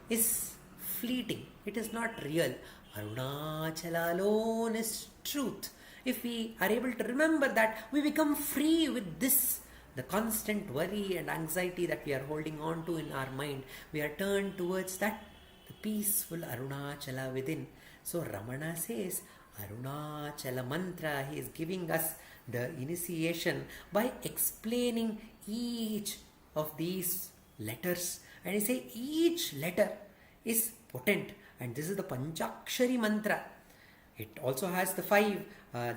[SPEAKER 1] is fleeting, it is not real. Arunachala alone is truth. If we are able to remember that, we become free with this, the constant worry and anxiety that we are holding on to in our mind. We are turned towards that, the peaceful Arunachala within. So Ramana says, Arunachala mantra, he is giving us the initiation by explaining each of these letters. And he says each letter is potent. And this is the Panchakshari mantra. It also has the 5,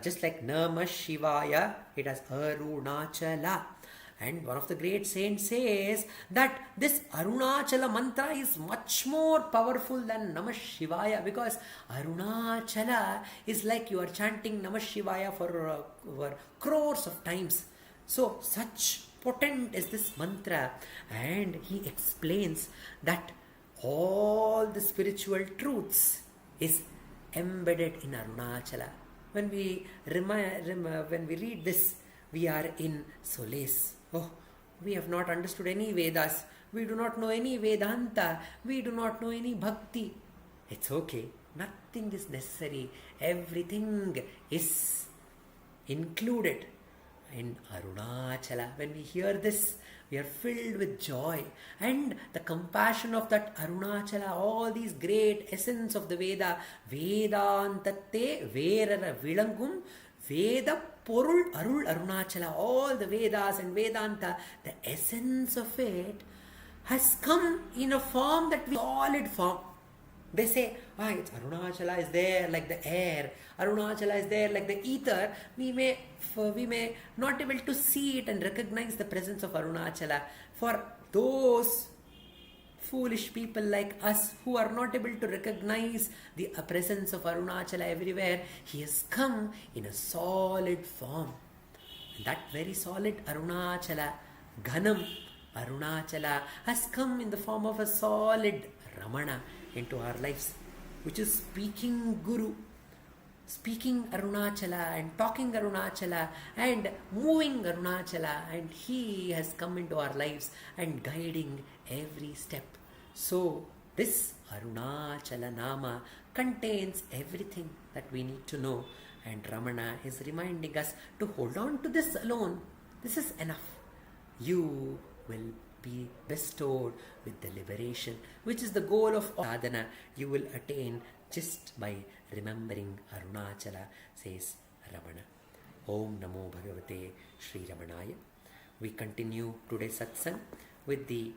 [SPEAKER 1] just like Namah Shivaya, it has Arunachala. And one of the great saints says that this Arunachala mantra is much more powerful than Namah Shivaya, because Arunachala is like you are chanting Namah Shivaya for crores of times. So such potent is this mantra. And he explains that all the spiritual truths is embedded in Arunachala. when we when we read this, we are in solace. Oh, we have not understood any Vedas. We do not know any Vedanta. We do not know any Bhakti. It's okay. Nothing is necessary. Everything is included in Arunachala. When we hear this, we are filled with joy and the compassion of that Arunachala, all these great essence of the Veda. Vedantatte Verara Vilangum Veda Porul Arul Arunachala. All the Vedas and Vedanta, the essence of it has come in a form that we solid form. They say, it's Arunachala is there like the air, Arunachala is there like the ether. We may not able to see it and recognize the presence of Arunachala. For those foolish people like us who are not able to recognize the presence of Arunachala everywhere, he has come in a solid form. And that very solid Arunachala, Ghanam Arunachala, has come in the form of a solid Ramana into our lives, which is speaking Guru, speaking Arunachala and talking Arunachala and moving Arunachala, and he has come into our lives and guiding every step. So this Arunachala Nama contains everything that we need to know, and Ramana is reminding us to hold on to this alone. This is enough. You will be bestowed with the liberation, which is the goal of sadhana. You will attain just by remembering Arunachala, says Ramana. Om Namo Bhagavate Sri Ramanaya. We continue today's satsang with the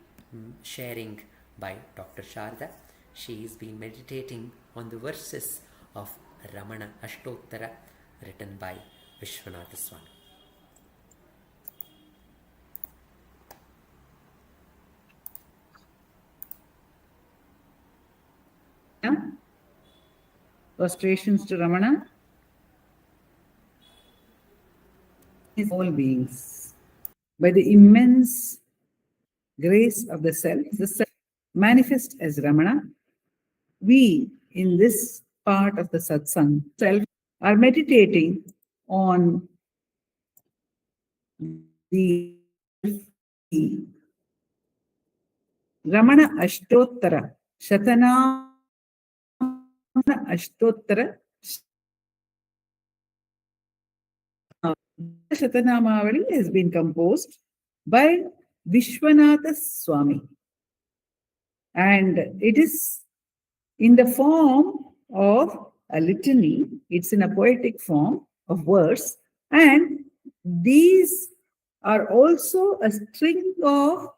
[SPEAKER 1] sharing by Dr. Sarada. She has been meditating on the verses of Ramana Ashtottara written by Vishwanatha Swami.
[SPEAKER 5] Prostrations to Ramana. All beings. By the immense grace of the self manifest as Ramana, we in this part of the satsang self are meditating on the Ramana Ashtottara Shatana Ashtottara Shatanamavali has been composed by Vishwanatha Swami, and it is in the form of a litany. It's in a poetic form of verse, and these are also a string of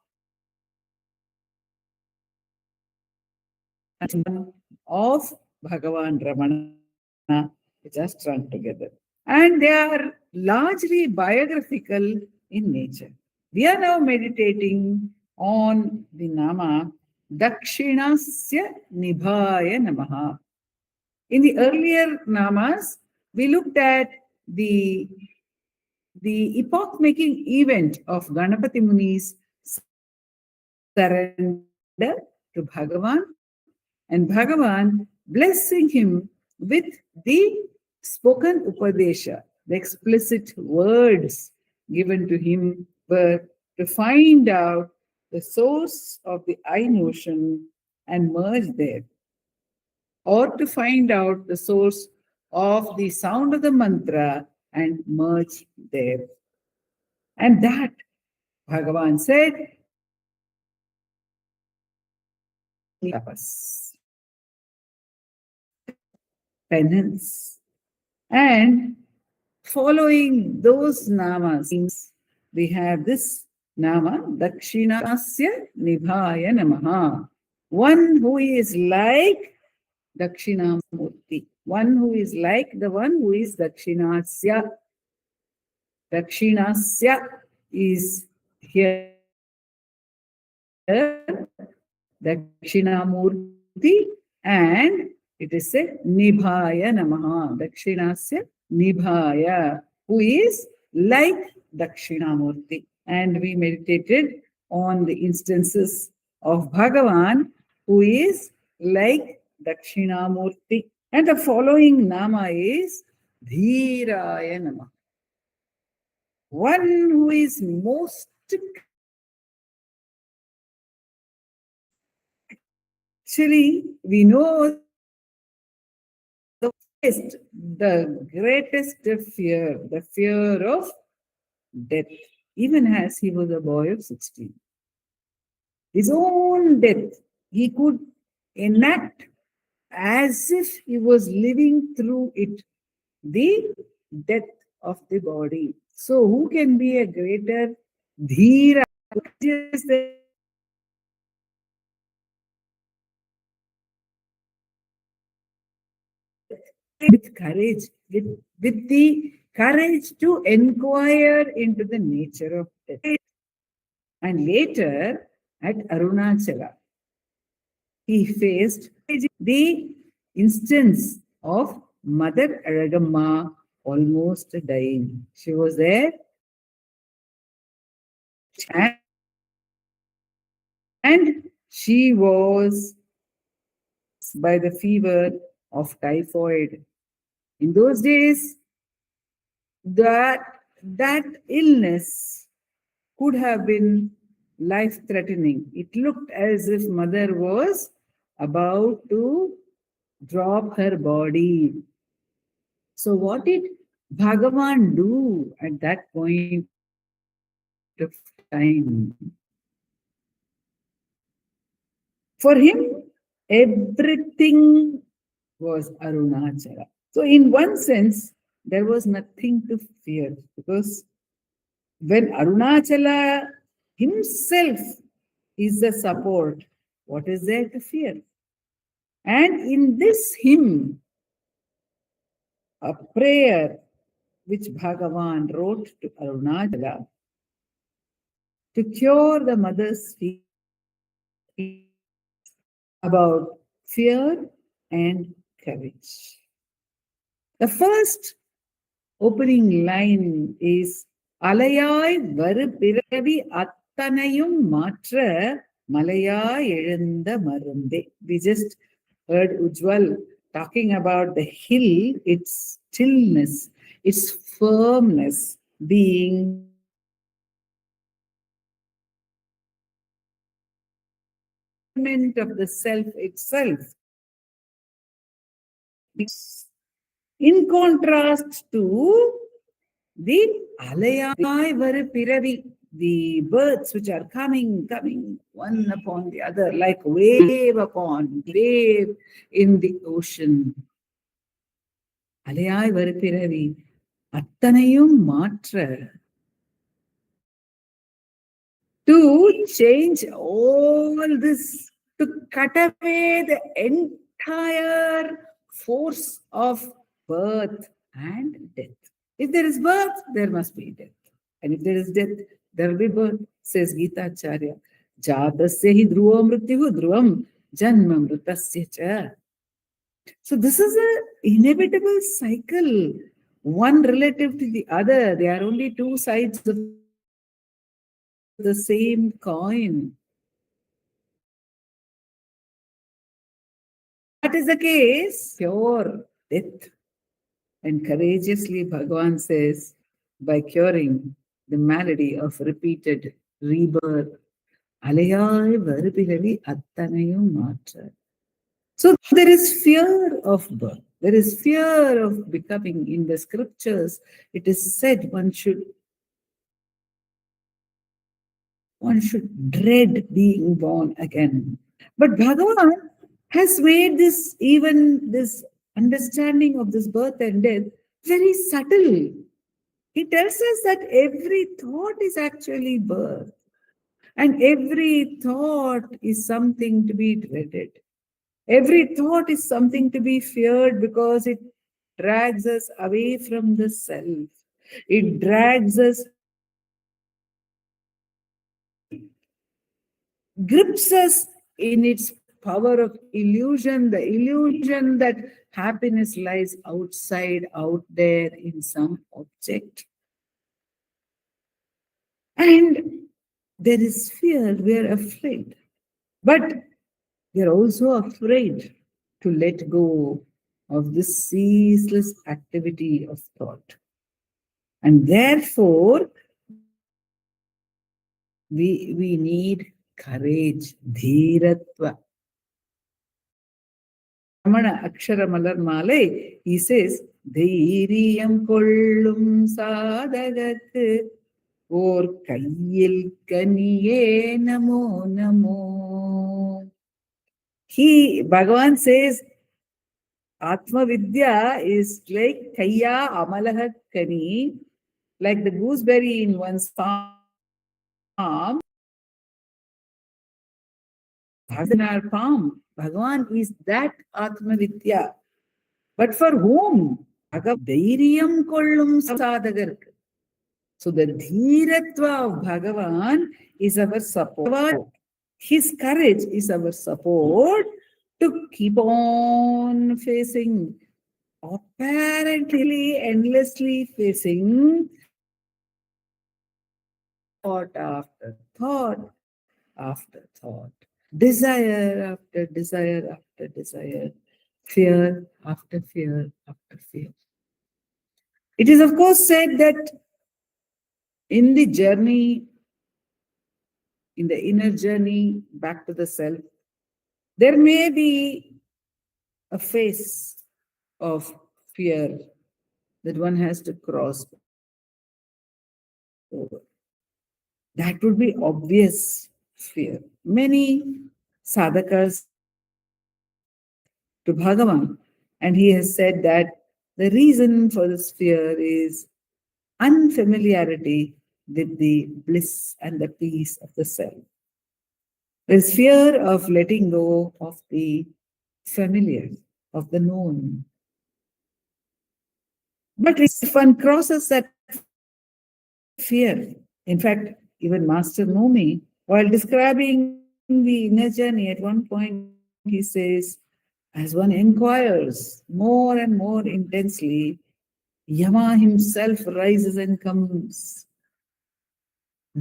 [SPEAKER 5] Bhagavan Ramana, which are strung together. And they are largely biographical in nature. We are now meditating on the Nama Dakshinasya Nibhaya Namaha. In the earlier Namas, we looked at the epoch-making event of Ganapati Muni's surrender to Bhagavan, and Bhagavan blessing him with the spoken Upadesha. The explicit words given to him were to find out the source of the I notion and merge there, or to find out the source of the sound of the mantra and merge there. And that, Bhagavan said, tapas, penance. And following those namas, we have this nama, Dakshinasya Nibhaya Namaha. One who is like Dakshinamurti. One who is like the one who is Dakshinasya. Dakshinasya is here Dakshinamurti, and it is said Nibhaya Namaha. Dakshinasya Nibhaya, who is like Dakshinamurti. And we meditated on the instances of Bhagavan, who is like Dakshinamurti. And the following Nama is Dhiraya Namah. One who is most actually, we know the greatest fear, the fear of death, even as he was a boy of 16. His own death, he could enact as if he was living through it, the death of the body. So, who can be a greater dhira? With courage, with the courage to inquire into the nature of death. And later at Arunachala, he faced the instance of Mother Aragamma almost dying. She was there and she was by the fever of typhoid. In those days, that illness could have been life-threatening. It looked as if mother was about to drop her body. So what did Bhagavan do at that point of time? For him, everything was Arunachala. So in one sense, there was nothing to fear, because when Arunachala himself is the support, what is there to fear? And in this hymn, a prayer which Bhagavan wrote to Arunachala to cure the mother's fear about fear and courage. The first opening line is Alayai varu piravi attanayum matra malayai ezhunda marunde. We just heard Ujwal talking about the hill, its stillness, its firmness being of the self itself. In contrast to the Alayai varu piravi, the birds which are coming one upon the other, like wave upon wave in the ocean. Alayai varu piravi, attanayum matra. To change all this, to cut away the entire force of birth and death. If there is birth, there must be death. And if there is death, there will be birth, says Gita Acharya. Jadasya hi dhruvam mrityuhu dhruvam janma mritasya cha. So this is an inevitable cycle, one relative to the other. They are only two sides of the same coin. That is the case, pure death. And courageously, Bhagavan says, by curing the malady of repeated rebirth, Alayai varu piravi attanayum matra. So there is fear of birth. There is fear of becoming. In the scriptures, it is said one should dread being born again. But Bhagavan has made this understanding of this birth and death very subtle. He tells us that every thought is actually birth, and every thought is something to be dreaded. Every thought is something to be feared because it drags us away from the self. It drags us, grips us in its power of illusion, the illusion that happiness lies outside, out there in some object. And there is fear, we are afraid. But we are also afraid to let go of this ceaseless activity of thought. And therefore, we need courage, dhiratva. Ramana Aksharamanamalai, he says, Dhairiyam kollum sadagathu or kayyil kaniye namo namo. Bhagavan says, Atma Vidya is like Kaya Amalaha Kani, like the gooseberry in one's palm. In our palm, Bhagavan is that Atma Vidya. But for whom? Dhairiyam kollum sadhagar. So the dhiratva of Bhagavan is our support. His courage is our support to keep on facing, apparently endlessly facing thought after thought after thought, desire after desire after desire, fear after fear after fear. It is of course said that in the journey, in the inner journey back to the self, there may be a phase of fear that one has to cross over. That would be obvious fear. Many sadhakas to Bhagavan, and he has said that the reason for this fear is unfamiliarity with the bliss and the peace of the self. There is fear of letting go of the familiar, of the known. But if one crosses that fear, in fact, even Master Nomi, while describing the inner journey, at one point he says, as one inquires more and more intensely, Yama himself rises and comes.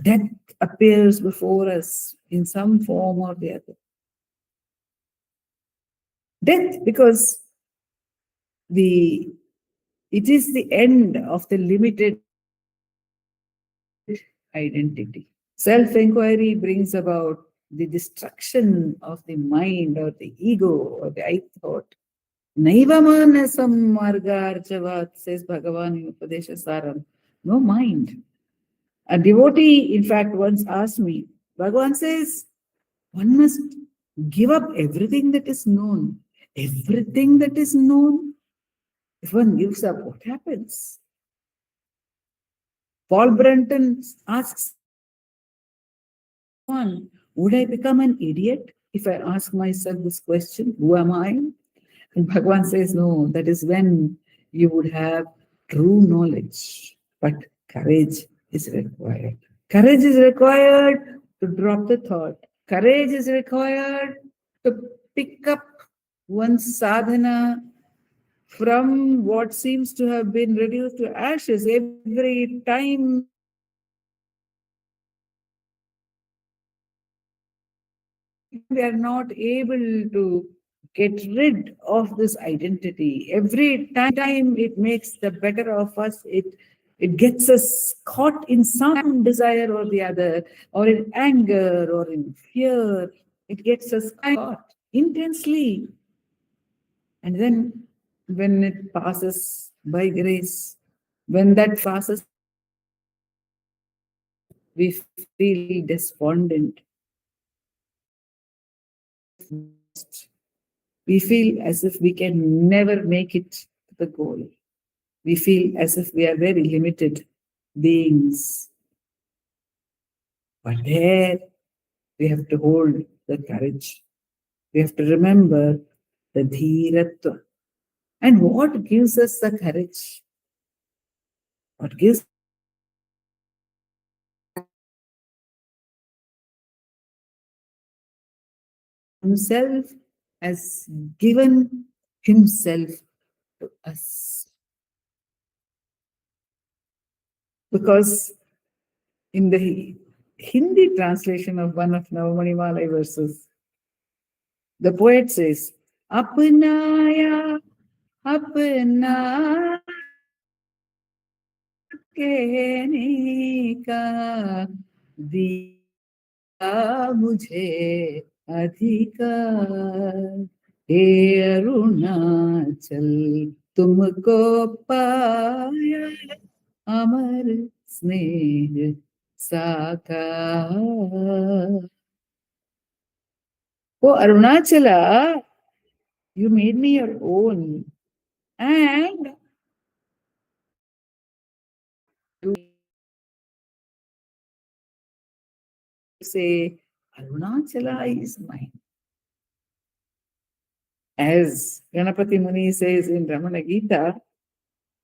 [SPEAKER 5] Death appears before us in some form or the other. Death, because it is the end of the limited identity. Self-enquiry brings about the destruction of the mind or the ego or the I thought. Naiva manasam margarjavat, says Bhagavan in Upadesa Saram. No mind. A devotee, in fact, once asked me, Bhagavan says, one must give up everything that is known. Everything that is known. If one gives up, what happens? Paul Brunton asks, would I become an idiot if I ask myself this question? Who am I? And Bhagavan says, no, that is when you would have true knowledge. But courage is required. Courage is required to drop the thought. Courage is required to pick up one's sadhana from what seems to have been reduced to ashes every time. We are not able to get rid of this identity. Every time it makes the better of us, it gets us caught in some desire or the other, or in anger or in fear. It gets us caught intensely. And then when it passes by grace, when that passes, we feel despondent. We feel as if we can never make it to the goal. We feel as if we are very limited beings. But there, we have to hold the courage. We have to remember the dhiratva. And what gives us the courage? What gives himself has given himself to us. Because in the Hindi translation of one of Navamanimalai verses, the poet says, Apnaya अपना कहने का दिया मुझे अधिकार, हे अरुणाचल तुमको पाया अमर स्नेह साकार. Oh Arunachala, you made me your own, and you say Arunachala is mine. As Ganapati Muni says in Ramana Gita,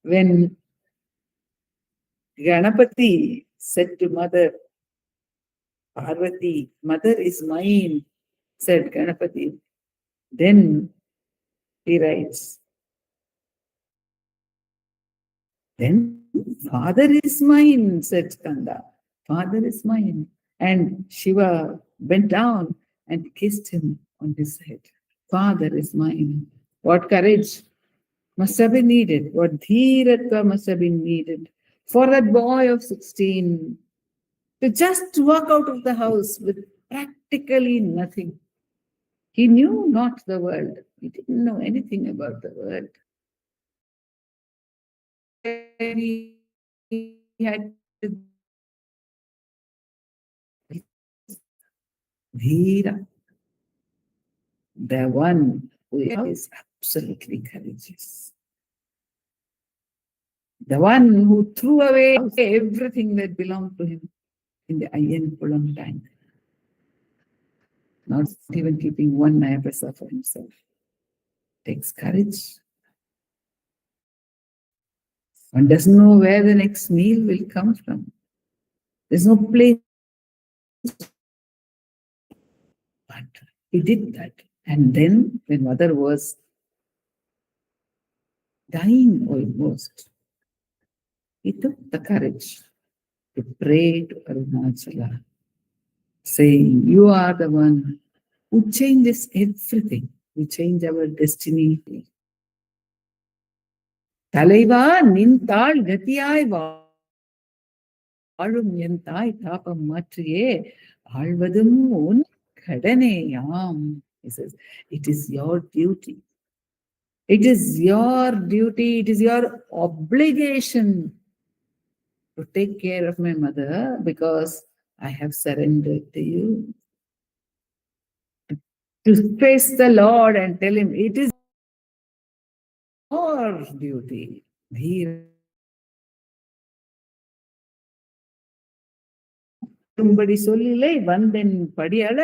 [SPEAKER 5] when Ganapati said to Mother Parvati, "Mother is mine," said Ganapati. Then he writes, "Then Father is mine," said Skanda. "Father is mine." And Shiva bent down and kissed him on his head. Father is mine. What courage must have been needed, what dheeratva must have been needed for that boy of 16 to just walk out of the house with practically nothing. He knew not the world. He didn't know anything about the world. He had to Dheera, the one who is absolutely courageous. The one who threw away everything that belonged to him in the Ayyankulam tank. Not even keeping one naya paisa for himself. Takes courage. One doesn't know where the next meal will come from. There's no place. But he did that. And then when mother was dying almost, he took the courage to pray to Arunachala, saying, "You are the one who changes everything. You change our destiny. Talaiva nintal gatiyai வாழும் என் தாய் தாபம் மாற்றியே ஆழ்வதும் உன் கடனேயாம்." He says, it is your duty. It is your duty. It is your obligation to take care of my mother because I have surrendered to you. To face the Lord and tell him, it is your duty. படி சொல்லிலை வந்தன் படியல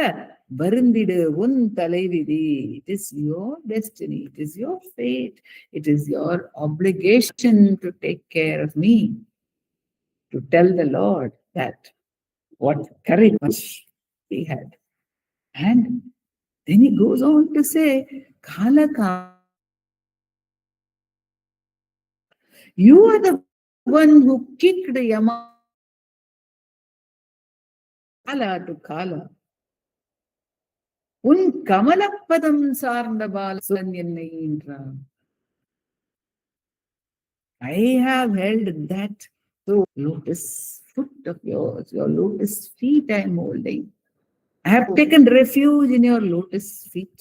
[SPEAKER 5] வருந்திடு உன் தலைவிதி. It is your destiny. It is your fate. It is your obligation to take care of me. To tell the Lord that what courage he had. And then he goes on to say, Kala, you are the one who kicked Yama to Kala. உன் கமலப்பதம் சார்ந்த பாலன் என்னை என்றான். I have held that lotus foot of yours, your lotus feet I am holding. I have taken refuge in your lotus feet,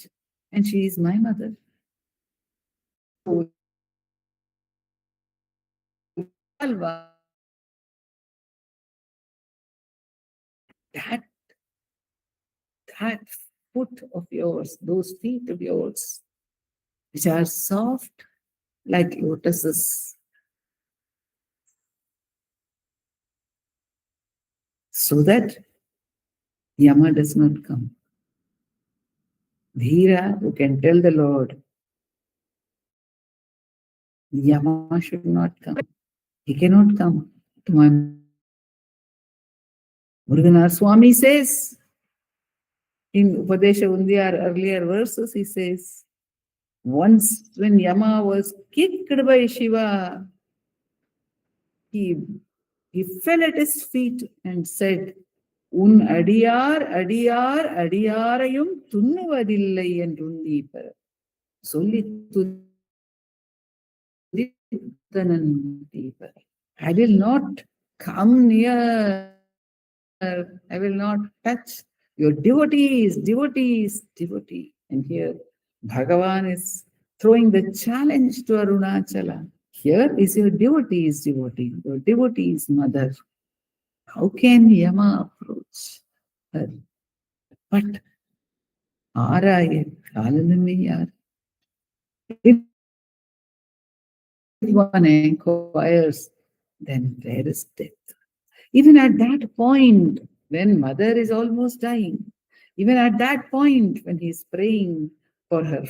[SPEAKER 5] and she is my mother. That foot of yours, those feet of yours, which are soft like lotuses, so that Yama does not come. Dheera, who can tell the Lord, Yama should not come. He cannot come to my Muruganar Swami says in Upadesa Undiyar earlier verses, he says, once when Yama was kicked by Shiva, he fell at his feet and said, "Un adiyar adiyar adiyarayum tunnuvadillai endrundi." Solli deeper. I will not come near. I will not touch your devotees, devotees, devotee. And here Bhagavan is throwing the challenge to Arunachala. Here is your devotee's devotee, your devotee's mother. How can Yama approach her? But Araya Kalanamiyar. If one inquires, then where is death? Even at that point, when mother is almost dying, even at that point, when he is praying for her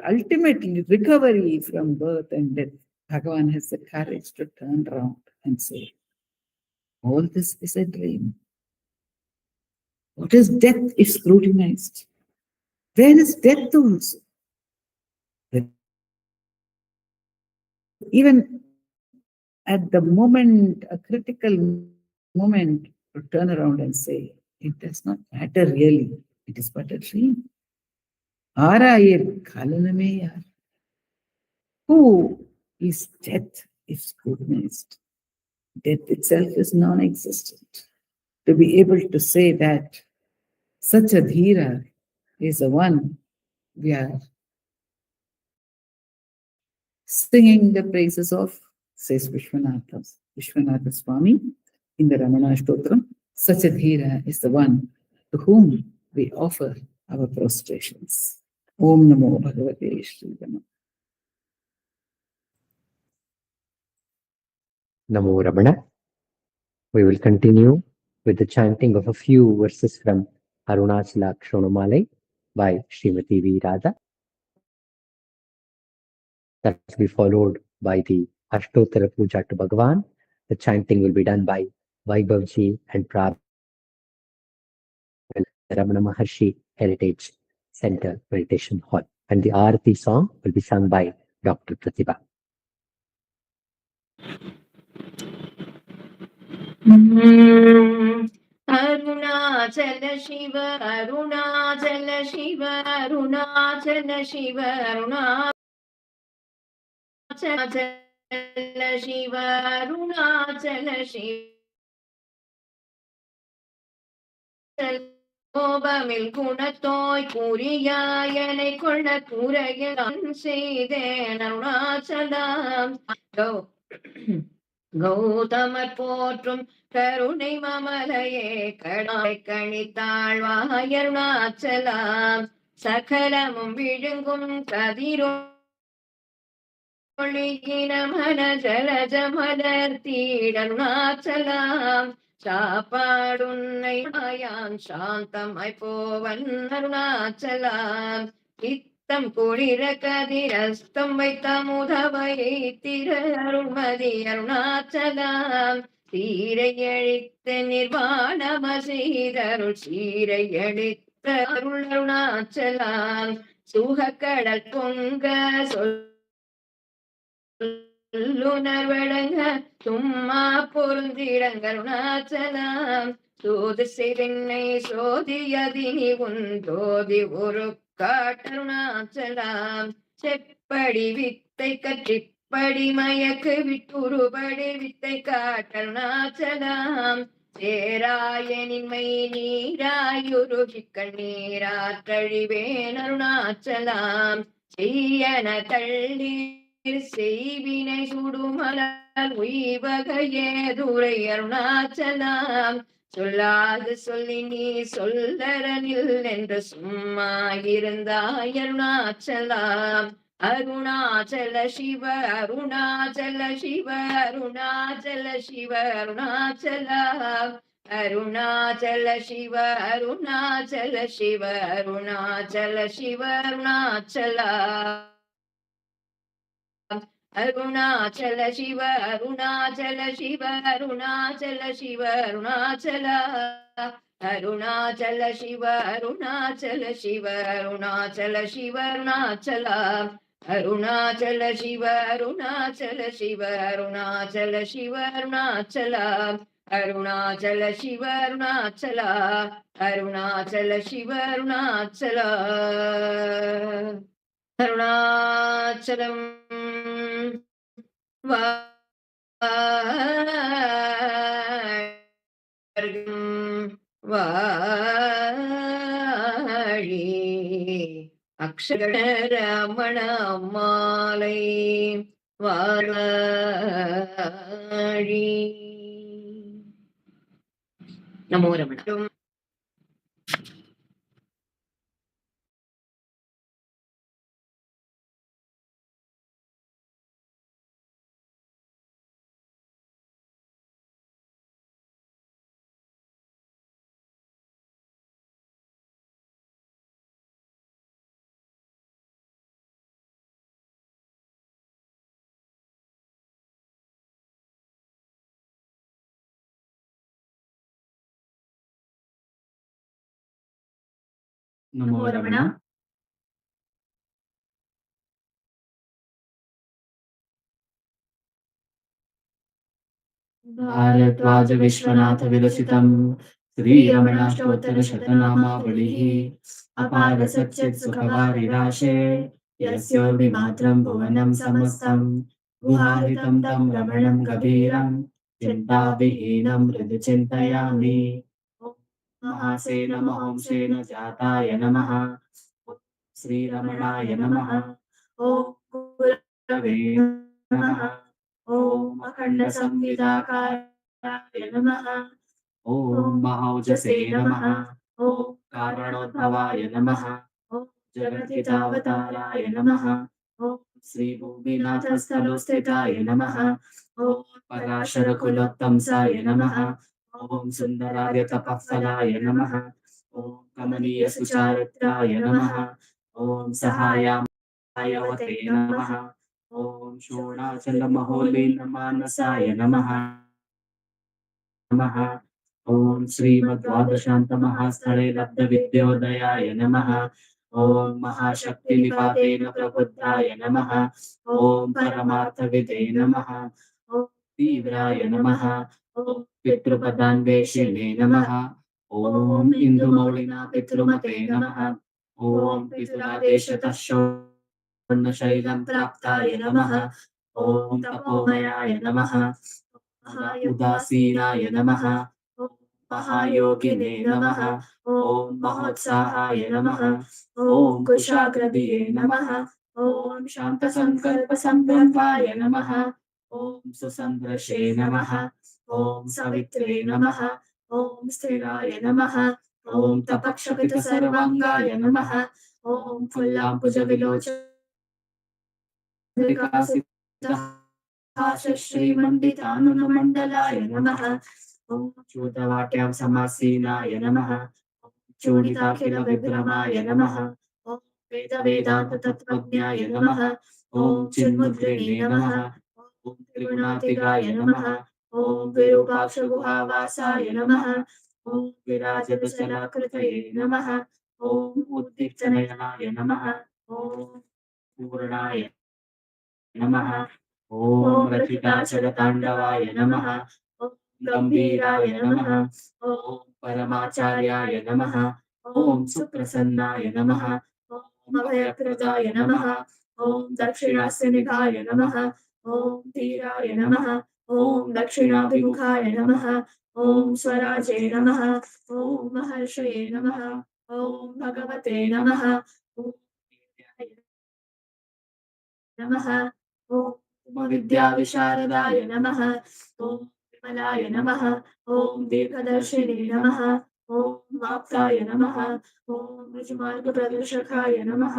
[SPEAKER 5] ultimate recovery from birth and death, Bhagavan has the courage to turn around and say, all this is a dream. What is death if scrutinized? Where is death also? Even at the moment, a critical moment, to turn around and say, it does not matter really. It is but a dream. Who is death if scrutinized? Death itself is non-existent. To be able to say that such a dhira is the one we are singing the praises of, says Vishwanatha Swami in the Ramana Ashtottara. Such a dhira is the one to whom we offer our prostrations. Om Namo Bhagavate Shri Ramana.
[SPEAKER 1] Namo Ramana. We will continue with the chanting of a few verses from Arunachala Aksharamanamalai by Srimati V. Radha. That will be followed by the Ashtottara puja to Bhagavan. The chanting will be done by Vaibhavji and Prarthana, the Ramana Maharshi Heritage Center Meditation Hall. And the Arati song will be sung by Dr. Pratibha.
[SPEAKER 3] Arunachala Shiva, Arunachala Shiva, Arunachala Shiva, Arunachala Shiva, Arunachala Shiva. கோபமில் குணத்தோய் கூறியாயனை கொண்ட கூரையான் செய்தேன் அருணாச்சலம். கௌதமர் போற்றும் கருணை மமலையே கடாய் கணித்தாழ்வாய் அருணாச்சலம். சகலமும் விழுங்கும் கதிரொழிகின மன ஜலஜமலர்த்தீட Arunachalam. சாப்பாடுன்னை Mayan சாந்தமாய் போவன் Arunachalam. இத்தம் குளிர கதிரஸ்தம் வைத்த முதவை திரு அருள்மதி அருணாச்சலம். சீரை அழித்த நிர்வாணம செய்தருள் சீரை அழித்த அருள் அருணாச்சலம். சுகக்கடல் பொங்க சொல்லுணர்வழங்க சும்மா பொருந்திடங்க அருணாச்சலம். சோது செய்தென்னை சோதியதினி உன் ஜோதி ஒரு காட்டருணாச்சலம். செப்படி வித்தை கற்றிப்படி மயக்கு விட்டுருபடி வித்தை காட்டருணாச்சலம். சேராயனின்மை நீராயுருகி கண்ணீராற்றழிவேன் அருணாச்சலம். செய்யன தள்ளி செய்வினை சுடுமலர் உய்வகையே துரை அருணாச்சலம். சொல்லாது சொல்லி நீ சொல்லரனில் என்று சும்மா இருந்தாய் அருணாச்சலம். அருணாச்சல சிவ அருணாச்சல சிவ அருணாச்சல சிவ அருணாச்சலம். அருணாச்சல சிவ அருணாச்சல சிவ அருணாச்சல சிவ அருணாச்சலம். அருணாச்சல சிவ அருணாச்சல சிவ அருணாச்சல சிவ அருணாச்சலம். அருணாச்சல சிவ அருணாச்சல சிவ அருணாச்சல சிவ அருணாச்சலம். அருணாச்சல சிவ அருணாச்சல சிவ அருணாச்சல சிவ அருணாச்சலம். அருணாச்சல சிவ அருணாச்சலம். அருணாச்சல சிவ அருணாச்சலம். அருணாச்சலம் வாழி அக்ஷரமணமாலை வாழி. நமோ ரமண.
[SPEAKER 6] नमो रमण. भारद्वाज विश्वनाथ विरचितम् श्रीरमणाष्टोत्तर शतनामावलिः अपार सच्चित् सुखवारिराशे यस्योर्विमात्रं भुवनं समस्तं गुहाहितं तं रमणं कबीरं चिन्ताविहीनं हृदि चिन्तयामि. महासेन महंसेन जाताय नमः. श्रीरमणाय नमः. ॐ गुरवे नमः. ॐ अखण्डसंविदाकाराय नमः. ॐ महौजसे नमः. ॐ कारणोद्भवाय नमः. ॐ जगद्धितावताराय नमः. ॐ श्रीभूमिनाथस्थलोस्थिताय नमः. ॐ पराशरकुलोत्तंसाय नमः. ॐ सुन्दराय तपःफलाय नमः. ॐ कमनीयसुचारित्राय नमः. ॐ सहायावते नमः. ॐ शोणाचलमहोलीनमानसाय नमः. ॐ श्रीमद्वादशान्तमहास्थले लब्धविद्योदयाय नमः. ॐ महाशक्तिनिपातेन प्रबुद्धाय नमः. ॐ परमार्थविदे नमः. ॐ तीव्राय नमः. ॐ पितृपदान्वेषिणे नमः. ॐ इन्दुमौलिना पितृमते नमः. ॐ पितुरादेशतः शैलं प्राप्ताय नमः. ॐ तपोमयाय नमः. उदासीनाय नमः. ॐ महायोगिने नमः. ॐ महोत्साहाय नमः. ॐ कुशाग्रदिये नमः. ॐ शान्तसङ्कल्पसम्भ्रमाय नमः. ॐ सुसन्दृशे नमः. ॐ सवित्रे नमः. ॐ स्थिराय नमः. ॐ तपक्षपितसर्वाङ्गाय नमः. ॐ फुल्लाम्बुजविलोचनश्रीमण्डितानुमण्डलाय नमः. ॐ चूतवाट्यां समासीनाय नमः. ॐ चूडिताखिलविभ्रमाय नमः. ॐ वेदवेदान्ततत्त्वज्ञाय नमः. ॐ चिन्मुद्रिणे नमः. ॐ त्रिगुणातिगाय नमः. ॐ विरूपाक्षगुहावासाय नमः. ॐ विराजतचलाकृतये नमः. ॐ उद्दीप्तनयनाय नमः. ॐ पूर्णाय नमः. ॐ रचिताचलताण्डवाय नमः. ॐ गम्भीराय नमः. ॐ परमाचार्याय नमः. ॐ सुप्रसन्नाय नमः. ॐ अभयप्रदाय नमः. ॐ दक्षिणास्यनिभाय नमः. ॐ धीराय नमः. ॐ दक्षिणाभिमुखाय नमः. ॐ स्वराजे नमः. ॐ महर्षये नमः. ॐ भगवते नमः. ॐ नमः. ॐ विद्याविशारदाय नमः. ॐ विमलाय नमः. ॐ दीर्घदर्शिने नमः. ॐ वाप्ताय नमः. ॐ ऋजुमार्गप्रदर्शकाय नमः.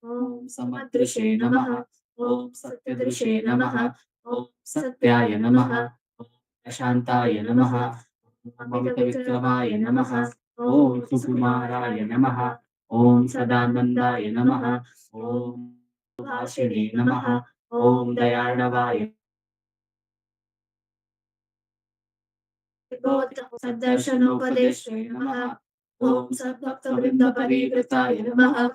[SPEAKER 6] ॐ समदृशे नमः. ॐ सत्यदृशे नमः. ॐ सत्याय नमः. ॐ प्रशान्ताय नमः. ॐ अमितविक्रमाय नमः. ॐ सुकुमाराय नमः. ॐ सदानन्दाय नमः. ॐ भाषिणे नमः. ॐ दयार्णवाय सद्दर्शनोपदेशे नमः. ॐ सद्भक्तवृन्दपरिवृताय नमः. ॐ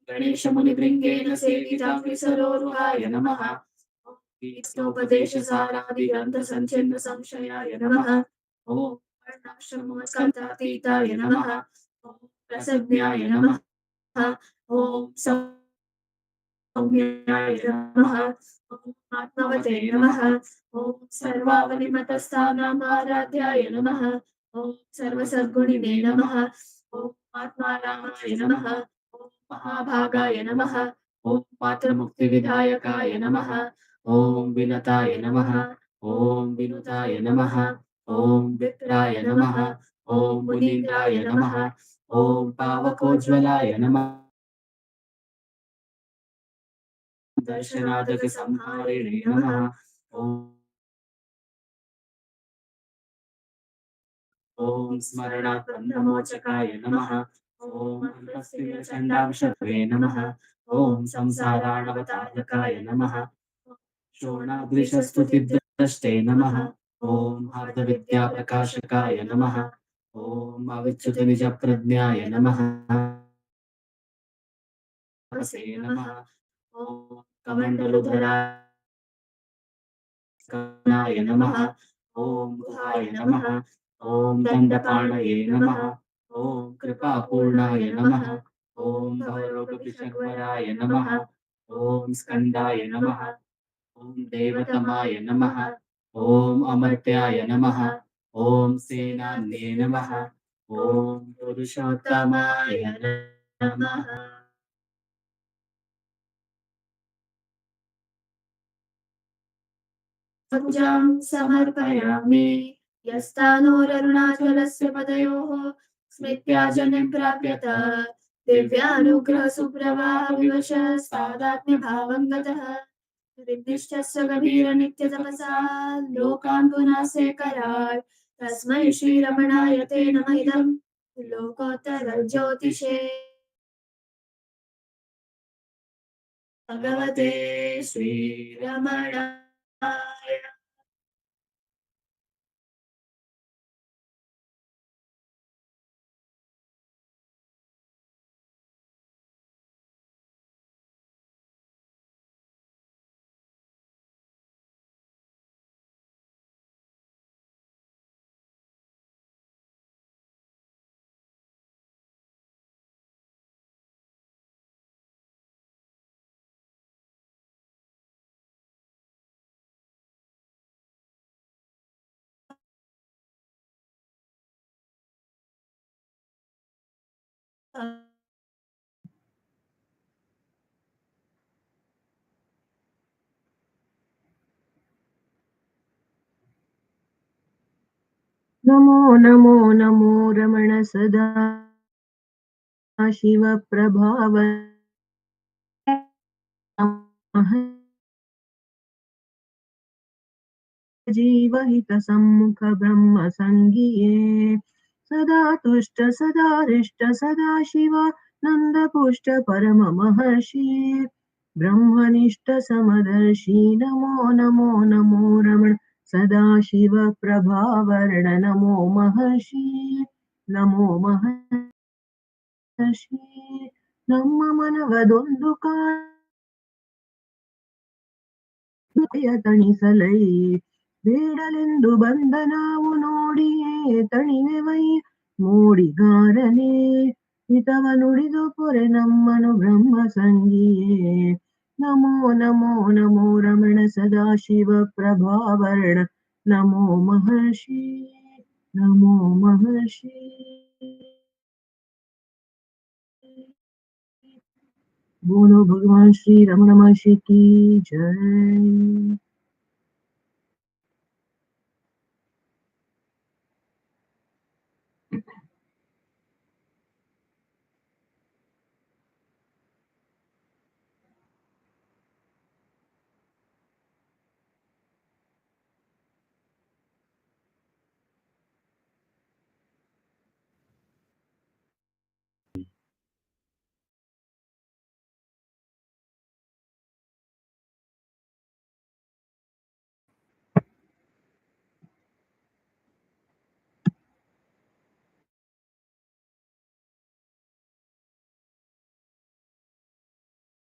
[SPEAKER 6] गणेशमुनिभृङ्गेन सेविताग्निसरोरुहाय नमः. ॐ गीतोपदेशसारादिग्रन्थसञ्चिन्नसंशयाय नमः. ॐ वर्णाश्रमस्कन्धातीताय नमः. ॐ रसज्ञाय नमः. ॐ सौम्याय नमः ॐ आत्मवते नमः ॐ सर्वावलिमतस्थानाम् आराध्याय नमः ॐ सर्वसद्गुणिने नमः ॐ आत्मारामाय नमः ॐ महाभागाय नमः ॐ पात्रमुक्तिविधायकाय नमः ॐ विनताय नमः ॐ विनुताय नमः ॐ विप्राय नमः ॐ मुनीन्द्राय नमः ॐ पावकोज्ज्वलाय नमः दर्शनादकसंहारिणे नमः ॐ स्मरणात्मोचकाय नमः ॐ अन्तस्थिरचण्डांशवे नमः ॐ संसाराणवतारकाय नमः शोणाद्रिशस्तुतिद्रष्टे नमः ॐ हार्दविद्याप्रकाशकाय नमः ॐ अविच्युतनिजप्रज्ञाय नमः नमः ॐ कमण्डलुधराय नमः ॐ गुहाय नमः ॐ दण्डपाणये नमः ॐ कृपापूर्णाय नमः ॐ भवरोगविषग्वराय नमः ॐ स्कन्दाय नमः ॐ देवतमाय नमः ॐ अमर्त्याय नमः ॐ सेनान्ये नमः ॐ पुरुषोत्तमाय नमः पूजां समर्पयामि यस्तानोररुणाचलस्य पदयोः स्मृत्याजनिं प्राप्यत दिव्यानुग्रहसुप्रवाहविवशस्तादात्म्यभावं गतः निर्दिष्टस्य गभीरनित्यतपसा लोकान् पुनासे करात् तस्मै श्रीरमणाय ते नमः इदं लोकोत्तरज्योतिषे भगवते श्रीरमणाय
[SPEAKER 4] नमो नमो नमो रमण सदा शिव प्रभाव जीवहित सम्मुख ब्रह्म संगिये सदा तुष्ट सदा हृष्ट सदा शिव नंदपुष्ट परम महर्षि ब्रह्मनिष्ठ समदर्शी नमो नमो नमो रमण सदा शिव प्रभावर्ण नमो महर्षि नमो महर्षि ನಮ್ಮ ಮನವದೊಂದು ತಣಿಸಲೈ ಬೇಡಲೆಂದು ಬಂದ ನಾವು ನೋಡಿಯೇ ತಣಿವೆವೈ ಮೂಡಿಗಾರನೇ ಹಿತವ ನುಡಿದು ಪೊರೆ ನಮ್ಮನು ಬ್ರಹ್ಮ ಸಂಗಿಯೇ ನಮೋ ನಮೋ ನಮೋ ರಮಣ ಸದಾಶಿವ ಪ್ರಭಾವರ್ಣ ನಮೋ ಮಹರ್ಷಿ ನಮೋ ಮಹರ್ಷಿ बोलो भगवान श्री रमण महर्षि की जय।